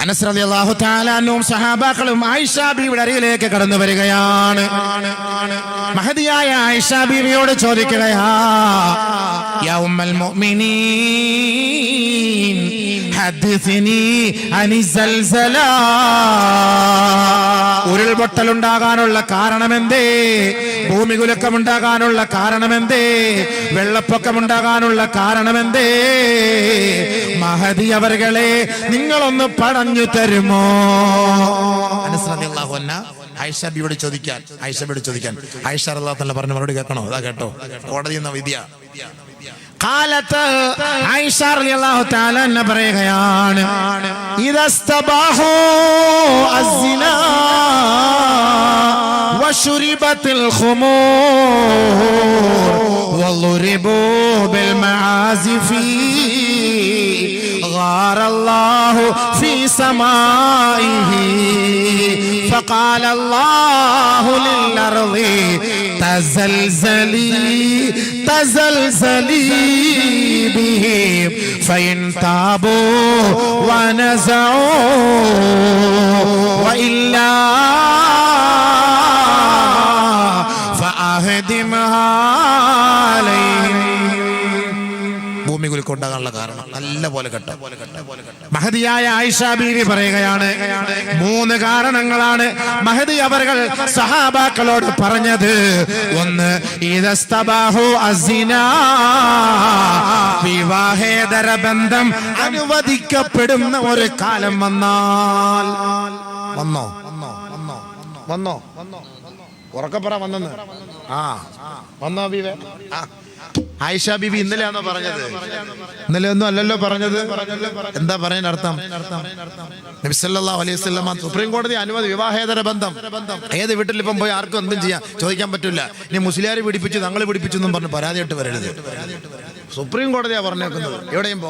അനസ് റളിയല്ലാഹു തആല അൻഹും സഹാബാക്കളും ആയിഷ ബീവിയുടെ അരികിലേക്ക് കടന്നു വരികയാണ്. മഹദിയായ ആയിഷ ബീവിയോട് ചോദിക്കുകയാ, യാ ഉമ്മൽ മുഅ്മിനീൻ ഹദ്ദിസ്നി അനി സൽസല. ഉരുൾപൊട്ടലുണ്ടാകാനുള്ള കാരണമെന്തേ? ഭൂമികുലുക്കമുണ്ടാകാനുള്ള കാരണമെന്തേ? വെള്ളപ്പൊക്കമുണ്ടാകാനുള്ള കാരണമെന്തേ? മഹദി അവர்களെ നിങ്ങളൊന്ന് പറഞ്ഞു തരുമോ? അനസ് റളിയല്ലാഹു അൻഹ ആയിഷ ബിയോട് ചോദിക്കാൻ. ആയിഷ റളിയല്ലാഹു അൻഹ പറഞ്ഞ മറുപടി കേൾക്കണോ? അതാ കേട്ടോ, കോടതിയിൽ നിന്ന് വിധിയ. കാലത്ത് ആയിഷ റളിയല്ലാഹു തആല അൻഹ പറയുകയാണ്, ഇദസ്തബാഹു അസ്സിനാ വശുരിബത്തിൽ ഖുമൂർ വളുരിബു ബിൽ മആസിഫി غار الله في سمائه فقال الله للأرض تزلزلي بهم فإن تابوا ونزعوا وإلا فأهدمها عليهم. ഭൂമികുലുക്കം ഉണ്ടാകാനുള്ള കാരണം നല്ല പോലെ കേട്ടോ. മഹദിയായ ആയിഷ ബീവി പറയുകയാണ്, 3 കാരണങ്ങളാണ് മഹദി അവர்கள் സഹാബാക്കളോട് പറഞ്ഞത്. ഒന്ന്, ഇദസ്തബാഹു അസ്സിനാ, വിവാഹേതര ബന്ധം അനുവദിക്കപ്പെടുന്ന ഒരു കാലം വന്നാൽ. വന്നോ ഉറക്കപ്പറ വന്നെന്ന്. വന്നോ ബീവേ? ആയിഷ ബീബി ഇന്നലെയാണോ പറഞ്ഞത്? ഇന്നലെ ഒന്നും അല്ലല്ലോ പറഞ്ഞത്. എന്താ പറയാൻ അർത്ഥം? നബി സല്ലല്ലാഹു അലൈഹി വസല്ലം സുപ്രീം കോടതി അനുമതി, വിവാഹേതര ബന്ധം. ഏത് വീട്ടിൽ ഇപ്പം പോയി ആർക്കും എന്തും ചെയ്യാം, ചോദിക്കാൻ പറ്റില്ല. ഇനി മുസ്ലിയാർ പിടിപ്പിച്ചു, തങ്ങൾ പിടിപ്പിച്ചു എന്നും പറഞ്ഞ് പരാതിയായിട്ട് വരരുത്. സുപ്രീം കോടതിയാ പറഞ്ഞേക്കുന്നത്. എവിടെയും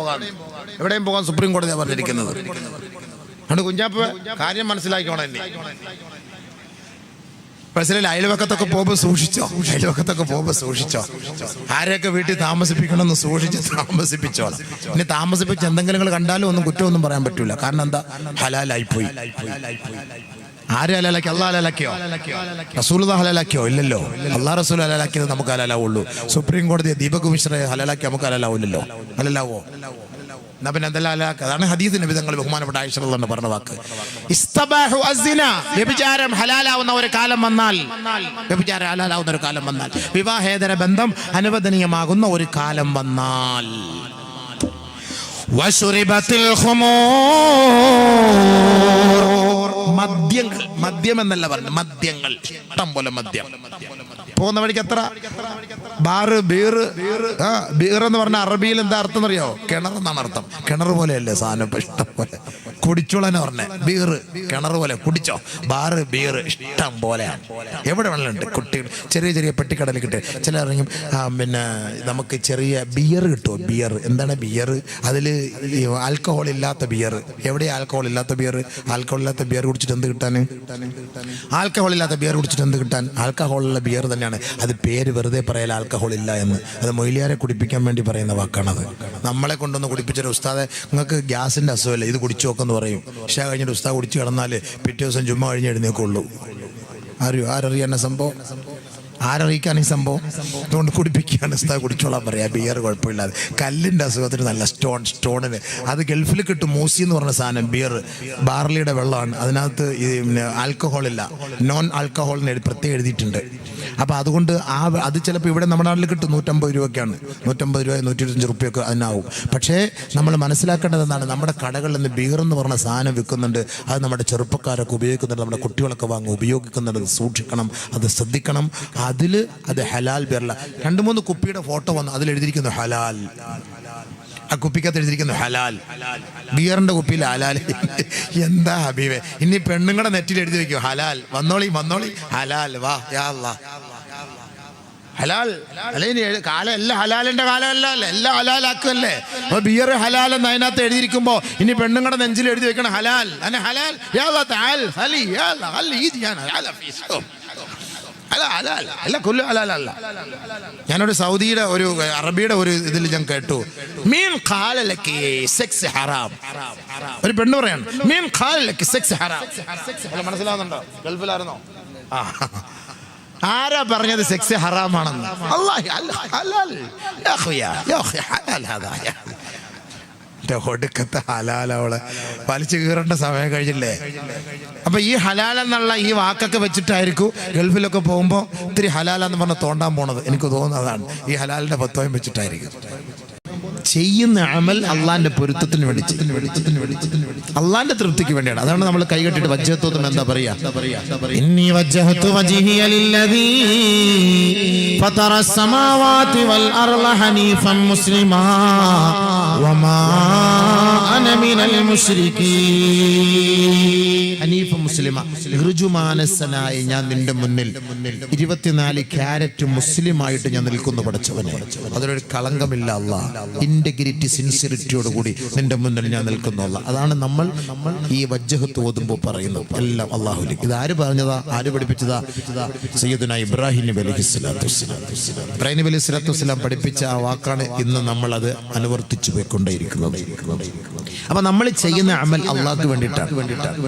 പോകാൻ സുപ്രീം കോടതിയാ പറഞ്ഞിരിക്കുന്നത്. അതുകൊണ്ട് കുഞ്ഞാപ്പ് കാര്യം മനസ്സിലാക്കിക്കോണം. മനസ്സിലായില്ല? അയൽവക്കത്തൊക്കെ പോകുമ്പോൾ സൂക്ഷിച്ചോ. ആരെയൊക്കെ വീട്ടിൽ താമസിപ്പിക്കണമെന്ന് സൂക്ഷിച്ച് താമസിപ്പിച്ചോ. ഇനി താമസിപ്പിച്ച് എന്തെങ്കിലും നിങ്ങൾ കണ്ടാലും ഒന്നും കുറ്റമൊന്നും പറയാൻ പറ്റൂല. കാരണം എന്താ? ഹലാലായിപ്പോയി. ആര് ഹലാലാക്കി? അള്ളാഹ് ഹലാലാക്കിയോ? റസൂലുള്ളാഹി ഹലാലാക്കിയോ? ഇല്ലല്ലോ. അള്ളാഹ് റസൂൽ ഹലാലാക്കിയത് നമുക്ക് ഹലാലാവുള്ളൂ. സുപ്രീം കോടതി ദീപക് മിശ്രയെ ഹലാലാക്കി നമുക്ക് ഹലാലാവില്ലല്ലോ. ഹലാലാവോ? എന്നാ പിന്നെ എന്തെല്ലാം ഹലാലാക്കുക? അതാണ് ഹദീസ് നബി തങ്ങൾ ബഹുമാനപ്പെട്ട ആയിഷ റളിയല്ലാഹു അൻഹ പറഞ്ഞ വാക്ക്. ഇസ്തബാഹു അസ്സിന, വ്യഭിചാരം ഹലാലാവുന്ന ഒരു കാലം വന്നാൽ, വിവാഹേതര ബന്ധം അനുവദനീയമാകുന്ന ഒരു കാലം വന്നാൽ, വശുരിബത്തിൽ ഖുമൂർ, മദ്യം എന്നല്ല പറഞ്ഞു, മദ്യങ്ങൾ, ഇഷ്ടം പോലെ മദ്യം. പോകുന്ന വഴിക്ക് എത്ര ബാറ്, ബീർ എന്ന് പറഞ്ഞ അറബിയിൽ എന്താ അർത്ഥം അറിയോ? കിണർ എന്നാണ് അർത്ഥം. കിണർ പോലെയല്ലേ സാധനം, ഇഷ്ടം പോലെ കുടിച്ചോളെന്ന് പറഞ്ഞേ. ബീർ കിണർ പോലെ, കുടിച്ചോ. ബാറ് ബീർ ഇഷ്ടം പോലെയാണ്, എവിടെ വെള്ളമുണ്ട്. കുട്ടികൾ ചെറിയ ചെറിയ പെട്ടിക്കടലിൽ കിട്ടും. ചില ഇറങ്ങും പിന്നെ നമുക്ക് ചെറിയ ബിയർ കിട്ടുമോ? ബിയർ എന്താണ് ബിയർ? അതിൽ ആൽക്കഹോൾ ഇല്ലാത്ത ബിയർ. എവിടെയാ ആൽക്കഹോൾ ഇല്ലാത്ത ബിയർ? ആൽക്കഹോൾ ഇല്ലാത്ത ബിയർ കുടിച്ചിട്ട് എന്ത് കിട്ടാൻ? ആൽക്കഹോൾ ഇല്ലാത്ത ബിയർ കുടിച്ചിട്ട് എന്ത് കിട്ടാൻ? ആൽക്കഹോളുള്ള ബിയർ തന്നെയാണ്. അത് പേര് വെറുതെ പറയല, ആൽക്കഹോൾ ഇല്ല എന്ന്. അത് മൊയ്ലിയാരെ കുടിപ്പിക്കാൻ വേണ്ടി പറയുന്ന വാക്കാണത്. നമ്മളെ കൊണ്ടൊന്ന് കുടിപ്പിച്ചൊരു ഉസ്താദെ, നിങ്ങൾക്ക് ഗ്യാസിന്റെ അസുഖമല്ലേ, ഇത് കുടിച്ചു നോക്കെന്ന് പറയും. പക്ഷേ കഴിഞ്ഞിട്ട് ഉസ്താദ് കുടിച്ച് കിടന്നാൽ പിറ്റേ ദിവസം ജുമ്മ കഴിഞ്ഞ് എഴുന്നേക്കുള്ളൂ. ആരറിയാൻ സംഭവം? ആരറിയിക്കാൻ ഈ സംഭവം? അതുകൊണ്ട് കുടിപ്പിക്കുകയാണ്. ഉസ്താദ് കുടിച്ചോളാൻ പറയാ, ബിയർ കുഴപ്പമില്ലാതെ. കല്ലിൻ്റെ അസുഖത്തിന് നല്ല സ്റ്റോണിന് അത് ഗൾഫിൽ കിട്ടും. മൂസി എന്ന് പറഞ്ഞ സാധനം, ബിയർ ബാർലിയുടെ വെള്ളമാണ്. അതിനകത്ത് ഈ ആൽക്കഹോൾ ഇല്ല, നോൺ ആൽക്കഹോളിന് പ്രത്യേകം എഴുതിയിട്ടുണ്ട്. അപ്പം അതുകൊണ്ട് അത് ചിലപ്പോൾ ഇവിടെ നമ്മുടെ നാട്ടിൽ കിട്ടും. 150 രൂപയ്ക്കാണ്. 150 രൂപ 125 റുപ്യൊക്കെ അതിനാവും. പക്ഷേ നമ്മൾ മനസ്സിലാക്കേണ്ടത് എന്താണ്? നമ്മുടെ കടകളിൽ നിന്ന് ബിയർ എന്ന് പറഞ്ഞ സാധനം വിൽക്കുന്നുണ്ട്. അത് നമ്മുടെ ചെറുപ്പക്കാരൊക്കെ ഉപയോഗിക്കുന്നുണ്ട്, നമ്മുടെ കുട്ടികളൊക്കെ വാങ്ങി ഉപയോഗിക്കുന്നുണ്ട്. സൂക്ഷിക്കണം, അത് ശ്രദ്ധിക്കണം. അത് ഹലാൽ ബിയറല്ല. 2-3 കുപ്പിയുടെ ഫോട്ടോ വന്നു, അതിലെഴുതിയിരിക്കുന്നു ഹലാൽ. ആ കുപ്പിക്കകത്ത് എഴുതിയിരിക്കുന്നു ഹലാൽ. ബിയറിന്റെ കുപ്പിയിൽ ഹലാൽ. എന്താ ഹബീബേ, ഇനി പെണ്ണുങ്ങളുടെ നെറ്റിൽ എഴുതി വെക്കും ഹലാൽ. വന്നോളി ഹലാൽ, വാ യാ അല്ലാ ഹലാൽ. അല്ലെങ്കിൽ കാലം എല്ലാം ഹലാലിന്റെ കാലമല്ല, എല്ലാം ഹലാലാക്കുമല്ലേ. അപ്പൊ ബിയർ ഹലാൽ എന്ന് അതിനകത്ത് എഴുതിയിരിക്കുമ്പോ ഇനി പെണ്ണുങ്ങളുടെ നെഞ്ചിൽ എഴുതി വെക്കണം ഹലാൽ. ഹലാൽ യാ അല്ലാ തആൽ ഹലി യാ അല്ലാ ഹലി ഈദിയാന ഹലാൽ ഫീസോ അല്ല കൊല്ലു ഹലാലല്ല. ഞാനൊരു സൗദിയുടെ ഒരു അറബിയുടെ ഒരു ഇതിൽ ഞാൻ കേട്ടു, മീൻ ഖാലലക്കി സെക്സ് ഹറാം. ഒരു പെണ്ണ് പറയാണ് മീൻ ഖാലലക്കി സെക്സ് ഹറാം. മനസ്സിലാവുന്നുണ്ടോ? ഗൾഫിലായിരുന്നോ? ആരാ പറഞ്ഞത് സെക്സ് ഹറാമാണെന്ന്? ഒടുക്കത്തെ ഹലാൽ. അവളെ വലിച്ചു കീറേണ്ട സമയം കഴിഞ്ഞില്ലേ? അപ്പൊ ഈ ഹലാൽ എന്നുള്ള ഈ വാക്കൊക്കെ വെച്ചിട്ടായിരിക്കും ഗൾഫിലൊക്കെ പോകുമ്പോൾ ഇത്തിരി ഹലാലെന്ന് പറഞ്ഞ് തോണ്ടാൻ പോണത്. എനിക്ക് തോന്നുന്നതാണ് ഈ ഹലാലിന്റെ പത്വം വെച്ചിട്ടായിരിക്കും. ചെയ്യുന്ന അമൽ അള്ളാന്റെ പൊരുത്തത്തിന് വേണ്ടി, അള്ളാന്റെ തൃപ്തിക്ക് വേണ്ടിയാണ്. അതാണ് നമ്മൾ കൈകെട്ടിട്ട് വജ്ജഹത്വം എന്താ പറയാ? ഇന്നി വജ്ജഹതു വജ്ഹിയ ലില്ലദീ ഫതറ അസ്സമാവാതി വൽ അർള ഹനീഫൻ മുസ്ലിമാ വമാ അന മിനൽ മുശ്രികീൻ. ഹനീഫ മുസ്ലിമ, ഋജുമാനസനായി ഞാൻ നിന്റെ മുന്നിൽ 24 ക്യാരറ്റ് മുസ്ലിമായിട്ട് ഞാൻ നിൽക്കുന്നു പടച്ചവനെ. അതിലൊരു കളങ്കമില്ല അല്ലാ. ഇന്റഗ്രിറ്റി, സിൻസിയറിറ്റിയോടുകൂടി നിന്റെ മുന്നിൽ ഞാൻ നിൽക്കുന്നു അല്ലാ. അതാണ് നമ്മൾ ഈ വജ്ജഹത്ത് ഓതുമ്പോൾ പറയുന്നത്. എല്ലാം അല്ലാഹുലേക്ക്. ഇത് ആര് പറഞ്ഞതാ? ആര് പഠിപ്പിച്ചതാ? സയ്യിദുനാ ഇബ്രാഹിം നബി അലൈഹിസ്സലാത്തു വസ്സലാം. ഇബ്രാഹിം നബി അലൈഹിസ്സലാത്തു വസ്സലാം പഠിപ്പിച്ച ആ വാക്കാണ് ഇന്ന് നമ്മൾ അത് അനുവർത്തിച്ചു പോയിക്കൊണ്ടേയിരിക്കുന്നത്. അപ്പൊ നമ്മൾ ചെയ്യുന്ന അമൽ അള്ളാഹ്ക്ക് വേണ്ടിയിട്ടാണ്.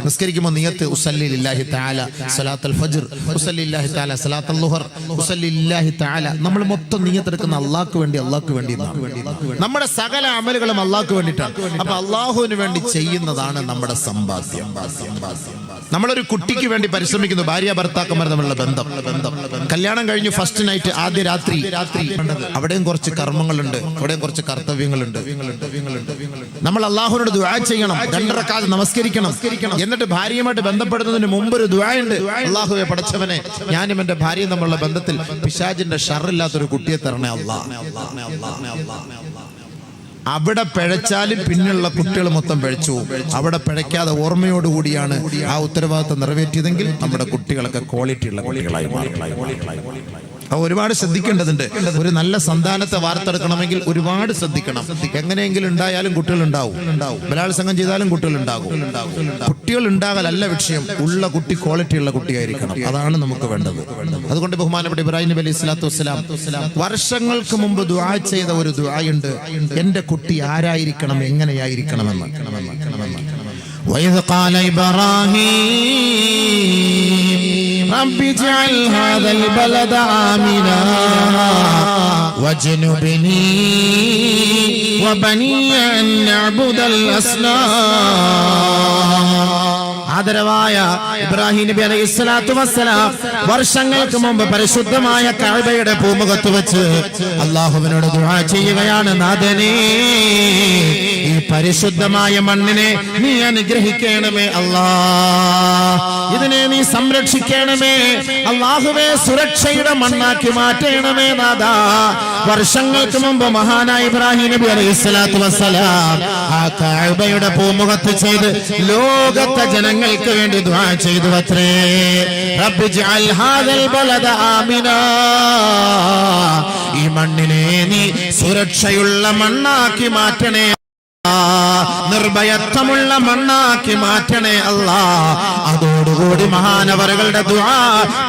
നിസ്കരിക്കുമ്പോൾ നിയത്ത് ഉസല്ലി ലില്ലാഹി തആല സലാത്തുൽ ഫജ്ർ, ഉസല്ലി ലില്ലാഹി തആല സലാത്തുൽ ളുഹർ, ഉസല്ലി ലില്ലാഹി തആല. നമ്മൾ മൊത്തം നിയത്ത് എടുക്കുന്ന അള്ളാഹ്ക്ക് വേണ്ടി, അള്ളാഹ്ക്ക് വേണ്ടി. നമ്മുടെ സകല അമലുകളും അള്ളാഹ്ക്ക് വേണ്ടിയിട്ടാണ്. അപ്പൊ അള്ളാഹുവിന് വേണ്ടി ചെയ്യുന്നതാണ് നമ്മുടെ സമ്പാദ്യം. നമ്മളൊരു കുട്ടിക്ക് വേണ്ടി പരിശ്രമിക്കുന്നു. ഭാര്യ ഭർത്താക്കന്മാർ തമ്മിലുള്ള ബന്ധം. കല്യാണം കഴിഞ്ഞു ഫസ്റ്റ് നൈറ്റ്, ആദ്യ രാത്രി, അവിടെയും കുറച്ച് കർമ്മങ്ങളുണ്ട്, അവിടെയും കുറച്ച് കർത്തവ്യങ്ങളുണ്ട്. നമ്മൾ അള്ളാഹുവിനോട് ദുആ ചെയ്യണം, 2 റക്അത്ത് നമസ്കരിക്കണം. എന്നിട്ട് ഭാര്യയുമായിട്ട് ബന്ധപ്പെടുന്നതിന് മുമ്പ് ഒരു ദുആ ഉണ്ട്. അള്ളാഹുവേ പടച്ചവനെ, ഞാനും എന്റെ ഭാര്യയും തമ്മിലുള്ള ബന്ധത്തിൽ പിശാചിന്റെ ഷർറില്ലാത്തൊരു കുട്ടിയെ തരണേ അല്ലാ. അവിടെ പിഴച്ചാലും പിന്നെയുള്ള കുട്ടികൾ മൊത്തം പിഴച്ചു. അവിടെ പിഴയ്ക്കാതെ ഓർമ്മയോടുകൂടിയാണ് ആ ഉത്തരവാദിത്വം നിറവേറ്റിയതെങ്കിൽ നമ്മുടെ കുട്ടികളൊക്കെ ക്വാളിറ്റി ഉള്ള കുട്ടികളായി മാറി. ഒരുപാട് ശ്രദ്ധിക്കേണ്ടതുണ്ട്. ഒരു നല്ല സന്താനത്തെ വാർത്തെടുക്കണമെങ്കിൽ ഒരുപാട് ശ്രദ്ധിക്കണം. എങ്ങനെയെങ്കിലും ഉണ്ടായാലും കുട്ടികൾ ഉണ്ടാവും. ബലാത്സംഗം ചെയ്താലും കുട്ടികൾ ഉണ്ടാകും. കുട്ടികൾ ഉണ്ടാകലല്ല വിഷയം, ഉള്ള കുട്ടി ക്വാളിറ്റി ഉള്ള കുട്ടിയായിരിക്കണം. അതാണ് നമുക്ക് വേണ്ടത്. അതുകൊണ്ട് ബഹുമാനപ്പെട്ട ഇബ്രാഹിം നബി അലൈഹി സ്വലാത്തു വസ്സലാം വർഷങ്ങൾക്ക് മുമ്പ് ദുആ ചെയ്ത ഒരു ദുആയുണ്ട്, എന്റെ കുട്ടി ആരായിരിക്കണം, എങ്ങനെയായിരിക്കണമെന്ന്. وإذ قال إبراهيم رب اجعل هذا البلد آمنا واجنبني وبني أن نعبد الأصنام. ആദരവായ ഇബ്രാഹിം നബി അലൈഹി സ്വലാത്തു വസ്സലാം വർഷങ്ങൾക്ക് മുമ്പ് പരിശുദ്ധമായ കഅബയുടെ പൂമുഖത്ത് വെച്ച് അല്ലാഹുവിനോട് ദുആ ചെയ്യുകയാണ്, നാഥനേ ഈ പരിശുദ്ധമായ മണ്ണിനെ നീ അനുഗ്രഹിക്കണമേ അല്ലാഹ്, ഇതിനെ നീ സംരക്ഷിക്കണമേ അല്ലാഹുവേ, സുരക്ഷയുടെ മണ്ണാക്കി മാറ്റണമേ നാഥാ. വർഷങ്ങൾക്ക് മുമ്പ് മഹാനായ ഇബ്രാഹിം നബി അലൈഹി സ്വലാത്തു വസ്സലാം ആ കഅബയുടെ പൂമുഖത്ത് ചെയ്ത് ലോകത്തെ ജനങ്ങൾക്ക് വേണ്ടി ദുആ ചെയ്തു അത്രേ, റബ്ബി ജഅൽ ഹാദൽ ബലദ ആമിനാ, ഈ മണ്ണിനെ നീ സുരക്ഷയുള്ള മണ്ണാക്കി മാറ്റണേ, നിർഭയത്വമുള്ള മണ്ണാക്കി മാറ്റണേ അല്ലാഹ്. അതോടുകൂടി മഹാനവറുകളുടെ ദുആ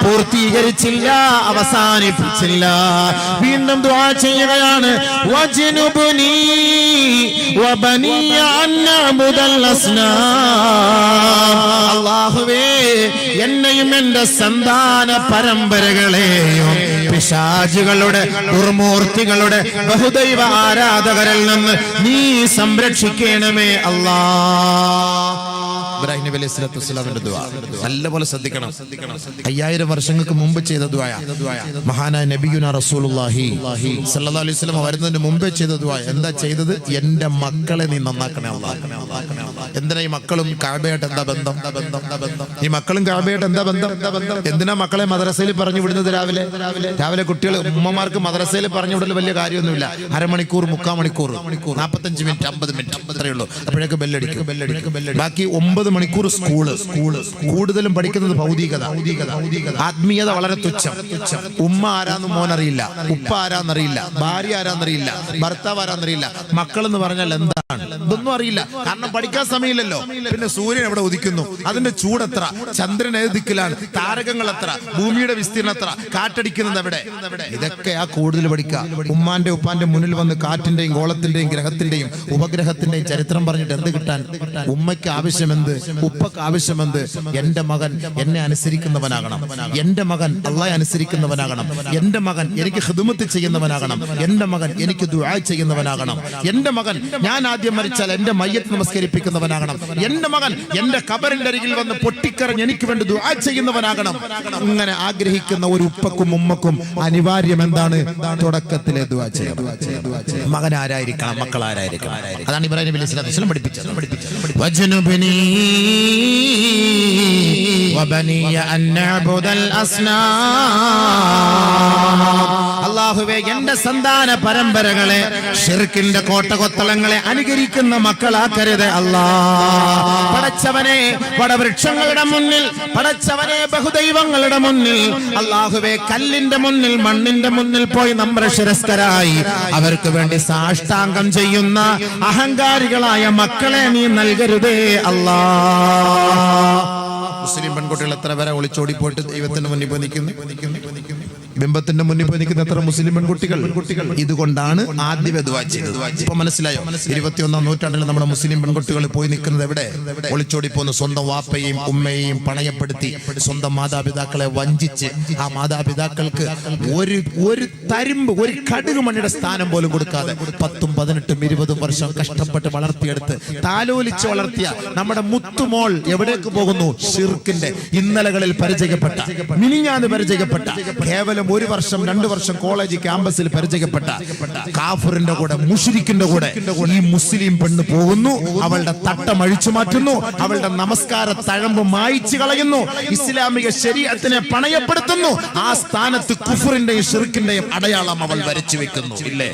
പൂർത്തീകരിച്ചില്ല, അവസാനിപ്പിച്ചില്ല. വീണ്ടും ദുആ ചെയ്യുകയാണ്, വജ്നുബ്നി വബനിയ അൻ നഅബുദൽ അസ്നാം. അല്ലാഹുവേ എന്നെയും എന്റെ സന്താന പരമ്പരകളെയും പിശാചുകളുടെ ദുർമൂർത്തികളുടെ ബഹുദൈവ ആരാധകരിൽ നിന്ന് നീ സംരക്ഷിക്കണമേ അല്ലാഹ്. ഇബ്രാഹിം നബി അലൈഹി സ്വലാത്തു വസ്സലാമിന്റെ ദുആ നല്ലപോലെ ശ്രദ്ധിക്കണം. 5000 വർഷങ്ങൾക്ക് മുമ്പ് ചെയ്ത ദുആ, മഹാനായ നബിയുനാ റസൂലുള്ളാഹി സ്വല്ലല്ലാഹു അലൈഹി വസല്ലം വരുന്നതിന് മുമ്പേ ചെയ്ത ദുആ. എന്താ ചെയ്തത്? എന്റെ മക്കളെ നീ നന്നാക്കണേ അല്ലാഹ്. എന്തിനാ ഈ മക്കളും കഅബയായിട്ട് എന്താ ബന്ധം? ഈ മക്കളും കഅബയായിട്ട് എന്താ ബന്ധം? എന്തിനാ മക്കളെ മദ്രസയിൽ പറഞ്ഞു വിടുന്നത്? രാവിലെ കുട്ടികൾ ഉമ്മമാർക്ക് മദ്രസയിൽ പറഞ്ഞു വിടൽ വലിയ കാര്യമൊന്നുമില്ല. അരമണിക്കൂർ, 3/4 മണിക്കൂർ, 45 മിനിറ്റ്, 50 മിനിറ്റ് അത്രയേ ഉള്ളൂ. അപ്പോഴേക്ക് ബെല്ലടിക്കും. ബാക്കി 9 മണിക്കൂർ സ്കൂള്. കൂടുതലും പഠിക്കുന്നത് ഭൗതികത, ആത്മീയത വളരെ തുച്ഛം. ഉമ്മ ആരാന്ന് മോനറിയില്ല, ഉപ്പ ആരാന്നറിയില്ല, ഭാര്യ ആരാന്നറിയില്ല, ഭർത്താവ് ആരാന്നറിയില്ല. മക്കൾ എന്ന് പറഞ്ഞാൽ എന്താണ് ഇതൊന്നും അറിയില്ല. കാരണം പഠിക്കാൻ സമയമില്ലല്ലോ. പിന്നെ സൂര്യൻ എവിടെ ഉദിക്കുന്നു, അതിന്റെ ചൂടെത്ര, ചന്ദ്രൻ ഏത് ദിക്കിലാണ്, താരകങ്ങൾ എത്ര, ഭൂമിയുടെ വിസ്തീർണം എത്ര, കാറ്റടിക്കുന്നത് എവിടെ, ഇതൊക്കെയാ കൂടുതൽ പഠിക്കുക. ഉമ്മാന്റെ ഉപ്പാന്റെ മുന്നിൽ വന്ന് കാറ്റിന്റെയും ഗോളത്തിന്റെയും ഗ്രഹത്തിന്റെയും ഉപഗ്രഹത്തിന്റെയും ചരിത്രം പറഞ്ഞിട്ട് എന്ത് കിട്ടാൻ? ഉമ്മയ്ക്ക് ആവശ്യമെന്ത്, ഉപ്പക്ക് ആവശ്യമെന്ത്? എന്റെ മകൻ എന്നെ അനുസരിക്കുന്നവനാകണം, എന്റെ മകൻ അല്ലാഹയെ അനുസരിക്കുന്നവനാകണം, എന്റെ മകൻ എനിക്ക് ഖിദ്മത്ത് ചെയ്യുന്നവനാകണം, എന്റെ മകൻ എനിക്ക് ദുആ ചെയ്യുന്നവനാകണം, എന്റെ മകൻ ഞാൻ ആദ്യം മരിച്ചാൽ എന്റെ മയ്യത്ത് നമസ്കരിപ്പിക്കുന്നവനാകണം, എന്റെ മകൻ എന്റെ ഖബറിന്റെ അരികിൽ വന്ന് പൊട്ടിക്കരഞ്ഞ് എനിക്ക് വേണ്ടി ദുആ ചെയ്യുന്നവനാകണം. ഇങ്ങനെ ആഗ്രഹിക്കുന്ന ഒരു ഉപ്പക്കും ഉമ്മക്കും അനിവാര്യം എന്താണ്? തുടക്കത്തിലെ ദുആ ചെയ്യണം. മകൻ ആരായിരിക്കണം, മക്കൾ ആരായിരിക്കണം? അതാണ് ഇബ്രാഹിം നബി അലൈഹി സ്വലാത്തു വസ്സലാം പഠിപ്പിച്ചത്. വജ്നുബ്നി വബനിയ അൻ നഅബുദൽ അസ്നാം. അല്ലാഹുവേ എന്റെ സന്താന പരമ്പരകളെ ശിർക്കിന്റെ കോട്ടകൊത്തളങ്ങളെ അനുകരിക്കുന്ന മക്കളാക്കരുത് അല്ലാഹ്. പടച്ചവനെ വടവൃക്ഷങ്ങളുടെ മുന്നിൽ, പടച്ചവനെ ബഹുദൈവങ്ങളുടെ മുന്നിൽ, അല്ലാഹുവേ കല്ലിന്റെ മുന്നിൽ, മണ്ണിന്റെ മുന്നിൽ പോയി നമ്രശിരസ്കരായി അവർക്ക് വേണ്ടി സാഷ്ടാംഗം ചെയ്യുന്ന അഹങ്കാരികളായ മക്കളെ നീ നൽകരുതേ അല്ലാഹ്. മുസ്ലിം പെൺകുട്ടികൾ എത്ര പേരെ ഒളിച്ചോടി പോയിട്ട് ദൈവത്തിന്റെ മുന്നിൽ പോയി നിൽക്കുന്നു, ബിംബത്തിന്റെ മുന്നിൽ പോയി നിൽക്കുന്ന എത്ര മുസ്ലിം പെൺകുട്ടികൾ. ഇതുകൊണ്ടാണ് ആദ്യമേ ദുആ ചെയ്തത്. ഇപ്പൊ മനസ്സിലായോ? 21ാം നൂറ്റാണ്ടിൽ നമ്മുടെ മുസ്ലിം പെൺകുട്ടികൾ പോയി നിൽക്കുന്നത് എവിടെ? ഒളിച്ചോടി പോകുന്നു. സ്വന്തം വാപ്പയെയും ഉമ്മയെയും പണയപ്പെടുത്തി, സ്വന്തം മാതാപിതാക്കളെ വഞ്ചിച്ച്, ആ മാതാപിതാക്കൾക്ക് ഒരു തരിമ്പ്, ഒരു കടുക് മണ്ണിയുടെ സ്ഥാനം പോലും കൊടുക്കാതെ 10, 18, 20 വർഷം കഷ്ടപ്പെട്ട് വളർത്തിയെടുത്ത് താലോലിച്ച് വളർത്തിയ നമ്മുടെ മുത്തുമോൾ എവിടേക്ക് പോകുന്നു? ഷിർക്കിന്റെ ഇന്നലകളിൽ പരിചയപ്പെട്ട, മിനിഞ്ഞാന്ന് പരിചയപ്പെട്ട, കേവലം കേവലം 1 വർഷം 2 വർഷം കോളേജ് ക്യാമ്പസിൽ പരിചയപ്പെട്ട കാഫിറിന്റെ കൂടെ മുശ്രിക്കിന്റെ കൂടെ ഈ മുസ്ലിം പെണ്ണ് പോകുന്നു, അവളുടെ തട്ടം അഴിച്ചു മാറ്റുന്നു, അവളുടെ നമസ്കാര തഴമ്പ് മായ്ച്ചു കളയുന്നു, ഇസ്ലാമിക ശരീഅത്തിനെ പണയപ്പെടുത്തുന്നു. ആ സ്ഥാനത്ത് കുഫറിന്റെയും ശിർക്കിന്റെയും അടയാളം അവൾ വരച്ചു വെക്കുന്നു. ഇല്ലേ?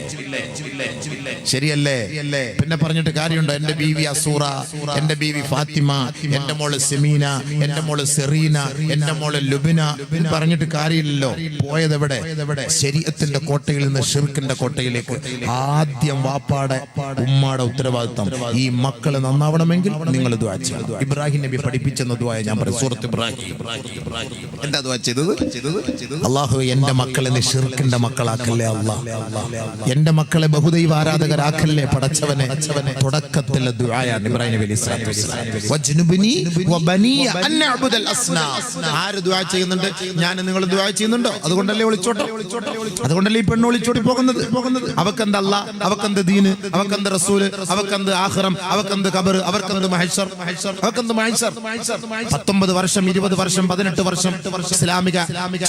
ശരിയല്ലേ? പിന്നെ പറഞ്ഞിട്ട് കാര്യമുണ്ടോ? എന്റെ ബീവി അസൂറ, എന്റെ ബീവി ഫാത്തിമ, എന്റെ മോള് സെമീന, എന്റെ മോള് സെറീന, എന്റെ മോള് ലുബിന പറഞ്ഞിട്ട് കാര്യമില്ലല്ലോ. പോയത് എവിടെ? ശരീഅത്തിന്റെ കോട്ടയിൽ നിന്ന് ശിർക്കിന്റെ കോട്ടയിലേക്ക്. ആദ്യം വാപ്പാടെ ഉമ്മാടെ ഉത്തരവാദിത്തം. ഈ മക്കള് നന്നാവണമെങ്കിൽ നിങ്ങൾ ദുആ ചെയ്യണം. ഇബ്രാഹിം നബി പഠിപ്പിച്ചെന്ന ദുആ ഞാൻ പറയും. സൂറത്ത് ഇബ്രാഹിം. എന്താ ദുആ ചെയ്തത്? അല്ലാഹുവേ, എന്റെ മക്കളെ നീ ശിർക്കിന്റെ മക്കളാക്കല്ലേ അല്ലാഹ്. എന്റെ മക്കളെ ബഹുദൈവ ആരാധകരാക്കല്ലേ പടച്ചവനെ. തുടക്കത്തിലെ ദുആയാണ് ഇബ്രാഹിം നബി അലൈഹിസ്സലാത്തു വസ്സലാം. വജ്നുബ്നി വബനിയ അൻ നഅ്ബുദൽ അസ്നാം. ആര് ദുആ ചെയ്യുന്നുണ്ട്? ഞാൻ നിങ്ങൾ ദുആ ചെയ്യുന്നുണ്ടോ? അതുകൊണ്ടല്ലേ ഒളിച്ചോട്ടം, അതുകൊണ്ടല്ലേ ഈ പെണ്ണ് ഒളിച്ചോടി പോകുന്നത്. അവക്കെന്ത് അല്ലാഹ്, അവക്കെന്ത് ദീന്, അവക്കെന്ത് റസൂല്, അവക്കെന്ത് ആഖിറം, അവക്കെന്ത് ഖബർ, അവർക്കെന്ത് മഹ്ശർ, അവക്കെന്ത് മഹ്ശർ. 19 വർഷം 20 വർഷം 18 വർഷം ഇസ്ലാമിക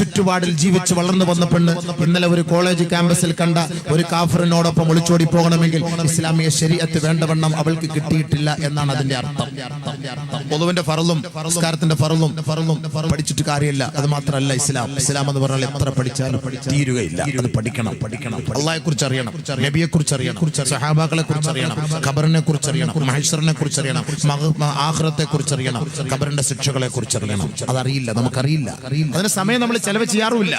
ചുറ്റുപാടിൽ ജീവിച്ച് വളർന്നു വന്ന പെണ്ണ് ഇന്നലെ ഒരു കോളേജ് ക്യാമ്പസിൽ കണ്ട ഒരു കാഫിറിനോടൊപ്പം ഒളിച്ചോടി പോകണമെങ്കിൽ ഇസ്ലാമിക ശരീഅത്ത് വേണ്ടവണ്ണം അവൾക്ക് കിട്ടിയിട്ടില്ല എന്നാണ് അതിന്റെ അർത്ഥം. പൊതുവിന്റെ ഫറളും നിസ്കാരത്തിന്റെ ഫറളും പഠിച്ചിട്ട് കാര്യമില്ല. അത് മാത്രമല്ല ഇസ്ലാം എന്ന് പറഞ്ഞാൽ എത്ര പഠിച്ചാലും തീരുകയില്ല. അത് പഠിക്കണം. അള്ളാഹയെ കുറിച്ച് അറിയണം, നബിയെ കുറിച്ച് അറിയണം, സഹാബാക്കളെ കുറിച്ച് അറിയണം, ഖബറിനെ കുറിച്ച് അറിയണം, മഹ്ശറിനെ കുറിച്ച് അറിയണം, ആഖിറത്തെ കുറിച്ച് അറിയണം, ഖബറിന്റെ ശിക്ഷകളെ കുറിച്ച് അറിയണം. അതറിയില്ല, നമുക്കറിയില്ല. അതിന് സമയം നമ്മൾ ചെലവ് ചെയ്യാറുമില്ല.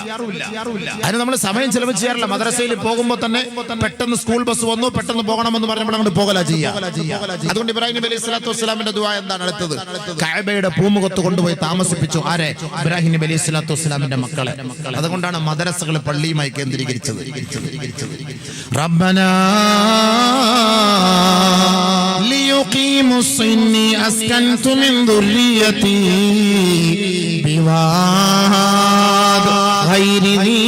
അതിന് നമ്മൾ സമയം ചെലവ് ചെയ്യാറില്ല. മദ്രസയിൽ പോകുമ്പോൾ തന്നെ പെട്ടെന്ന് സ്കൂൾ ബസ് വന്നു, പെട്ടെന്ന് പോകണമെന്ന് പറഞ്ഞപ്പോൾ അങ്ങോട്ട് പോകലാ ചെയ്യാം. അതുകൊണ്ട് ഇബ്രാഹിം നബി അലൈഹിസ്സലാത്തു വസ്സലാമിന്റെ ദുആ എന്താണ്? അടുത്തത് കഅബയുടെ പൂമുഖത്ത് കൊണ്ടുപോയി താമസിപ്പിച്ചു. ആരെ? ഇബ്രാഹിം നബി അലൈഹിസ്സലാത്തു വസ്സലാമിന്റെ മക്കളെ. അതുകൊണ്ടാണ് മദ്രസകൾ പള്ളിയുമായി കേന്ദ്രീകരിച്ചത്. റബ്ബനാ ലിയുഖീമുസ് ഇന്നി അസ്കൻതു മിൻ ദുർരിയതി ബിവാദ് ഗൈരി ദീ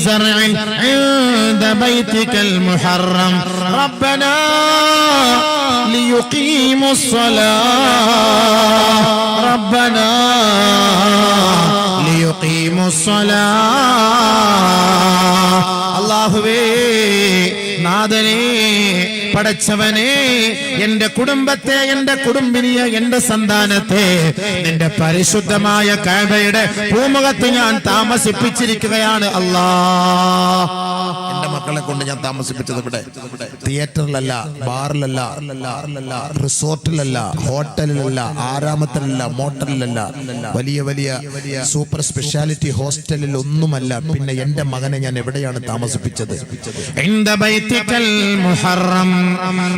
സർഇൻ ഇൻദ ബൈതികൽ മുഹറം റബ്ബനാ ലിയുഖീമുസ് സ്വലാത്ത് റബ്ബനാ ലിയുഖീമുസ് സ്വലാത്ത്. അല്ലാഹുവേ, നാഥനേ, പടച്ചവനെ, എന്റെ കുടുംബത്തെ, എന്റെ കുടുംബിനിയെ, എന്റെ സന്താനത്തെ നിന്റെ പരിശുദ്ധമായ കഅബയുടെ പൂമുഖത്ത് ഞാൻ താമസിപ്പിച്ചിരിക്കുകയാണ് അല്ലാഹ്. എന്റെ മക്കളെ കൊണ്ട് ഞാൻ താമസിപ്പിച്ചത് ഇവിടെ തിയേറ്ററിലല്ല, ബാറിലല്ല, റിസോർട്ടിലല്ല, ഹോട്ടലിലല്ല, ആരാമത്തിലല്ല, മോട്ടലിലല്ല, വലിയ വലിയ സൂപ്പർ സ്പെഷ്യാലിറ്റി ഹോസ്റ്റലിൽ ഒന്നുമല്ല. പിന്നെ എന്റെ മകനെ ഞാൻ എവിടെയാണ് താമസിപ്പിച്ചത്? ഇൻദ ബൈതികൽ മുഹറം,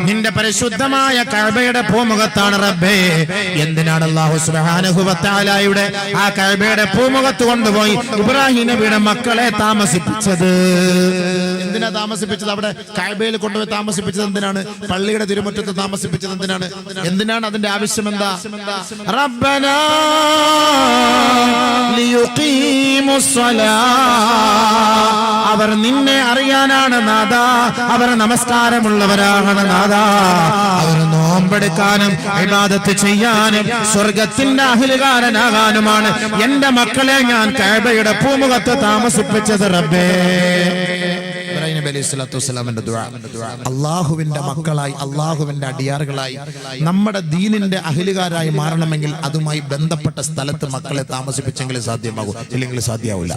നിന്റെ പരിശുദ്ധമായ കഅബയുടെ പൂമുഖത്താണ് റബ്ബേ. എന്തിനാണ് അല്ലാഹു സുബ്ഹാനഹു വ തആലയുടെ ആ കഅബയുടെ പൂമുഖത്ത് കൊണ്ടുപോയി ഇബ്രാഹിം നബിയുടെ മക്കളെ താമസിപ്പിച്ചത്? എന്തിനാ താമസിപ്പിച്ചത്? അവിടെ കഅബയിൽ കൊണ്ടുപോയി താമസിപ്പിച്ചത് എന്തിനാണ്? പള്ളിയുടെ തിരുമുറ്റത്ത് താമസിപ്പിച്ചത് എന്തിനാണ്? അതിന്റെ ആവശ്യം എന്താ? റബ്ബനാ ലിയുഖീമുസ് സ്വലാത്ത്, അവർ നിന്നെ അറിയാനാണ് നാഥാ, അവർ നമസ്കാരമുള്ളവരാണ് നാഥാ, അവർ നോമ്പെടുക്കാനും ഇബാദത്ത് ചെയ്യാനും സ്വർഗത്തിന്റെ അഹ്ലുകാരനാകാനുമാണ് എന്റെ മക്കളെ ഞാൻ കഅബയുടെ പൂമുഖത്ത് താമസിപ്പിച്ചത് റബ്ബേ. ഇബ്രാഹിം നബി അലൈഹിസ്സലാത്തു വസ്സലാമിന്റെ ദുആ. അല്ലാഹുവിന്റെ മക്കളായി, അല്ലാഹുവിന്റെ അടിയാറുകളായി, നമ്മുടെ ദീനിന്റെ അഹ്ലുകാരായി മാറണമെങ്കിൽ അതുമായി ബന്ധപ്പെട്ട സ്ഥലത്ത് മക്കളെ താമസിപ്പിച്ചെങ്കിൽ സാധ്യമാകും, ഇല്ലെങ്കിൽ സാധ്യമാവില്ല.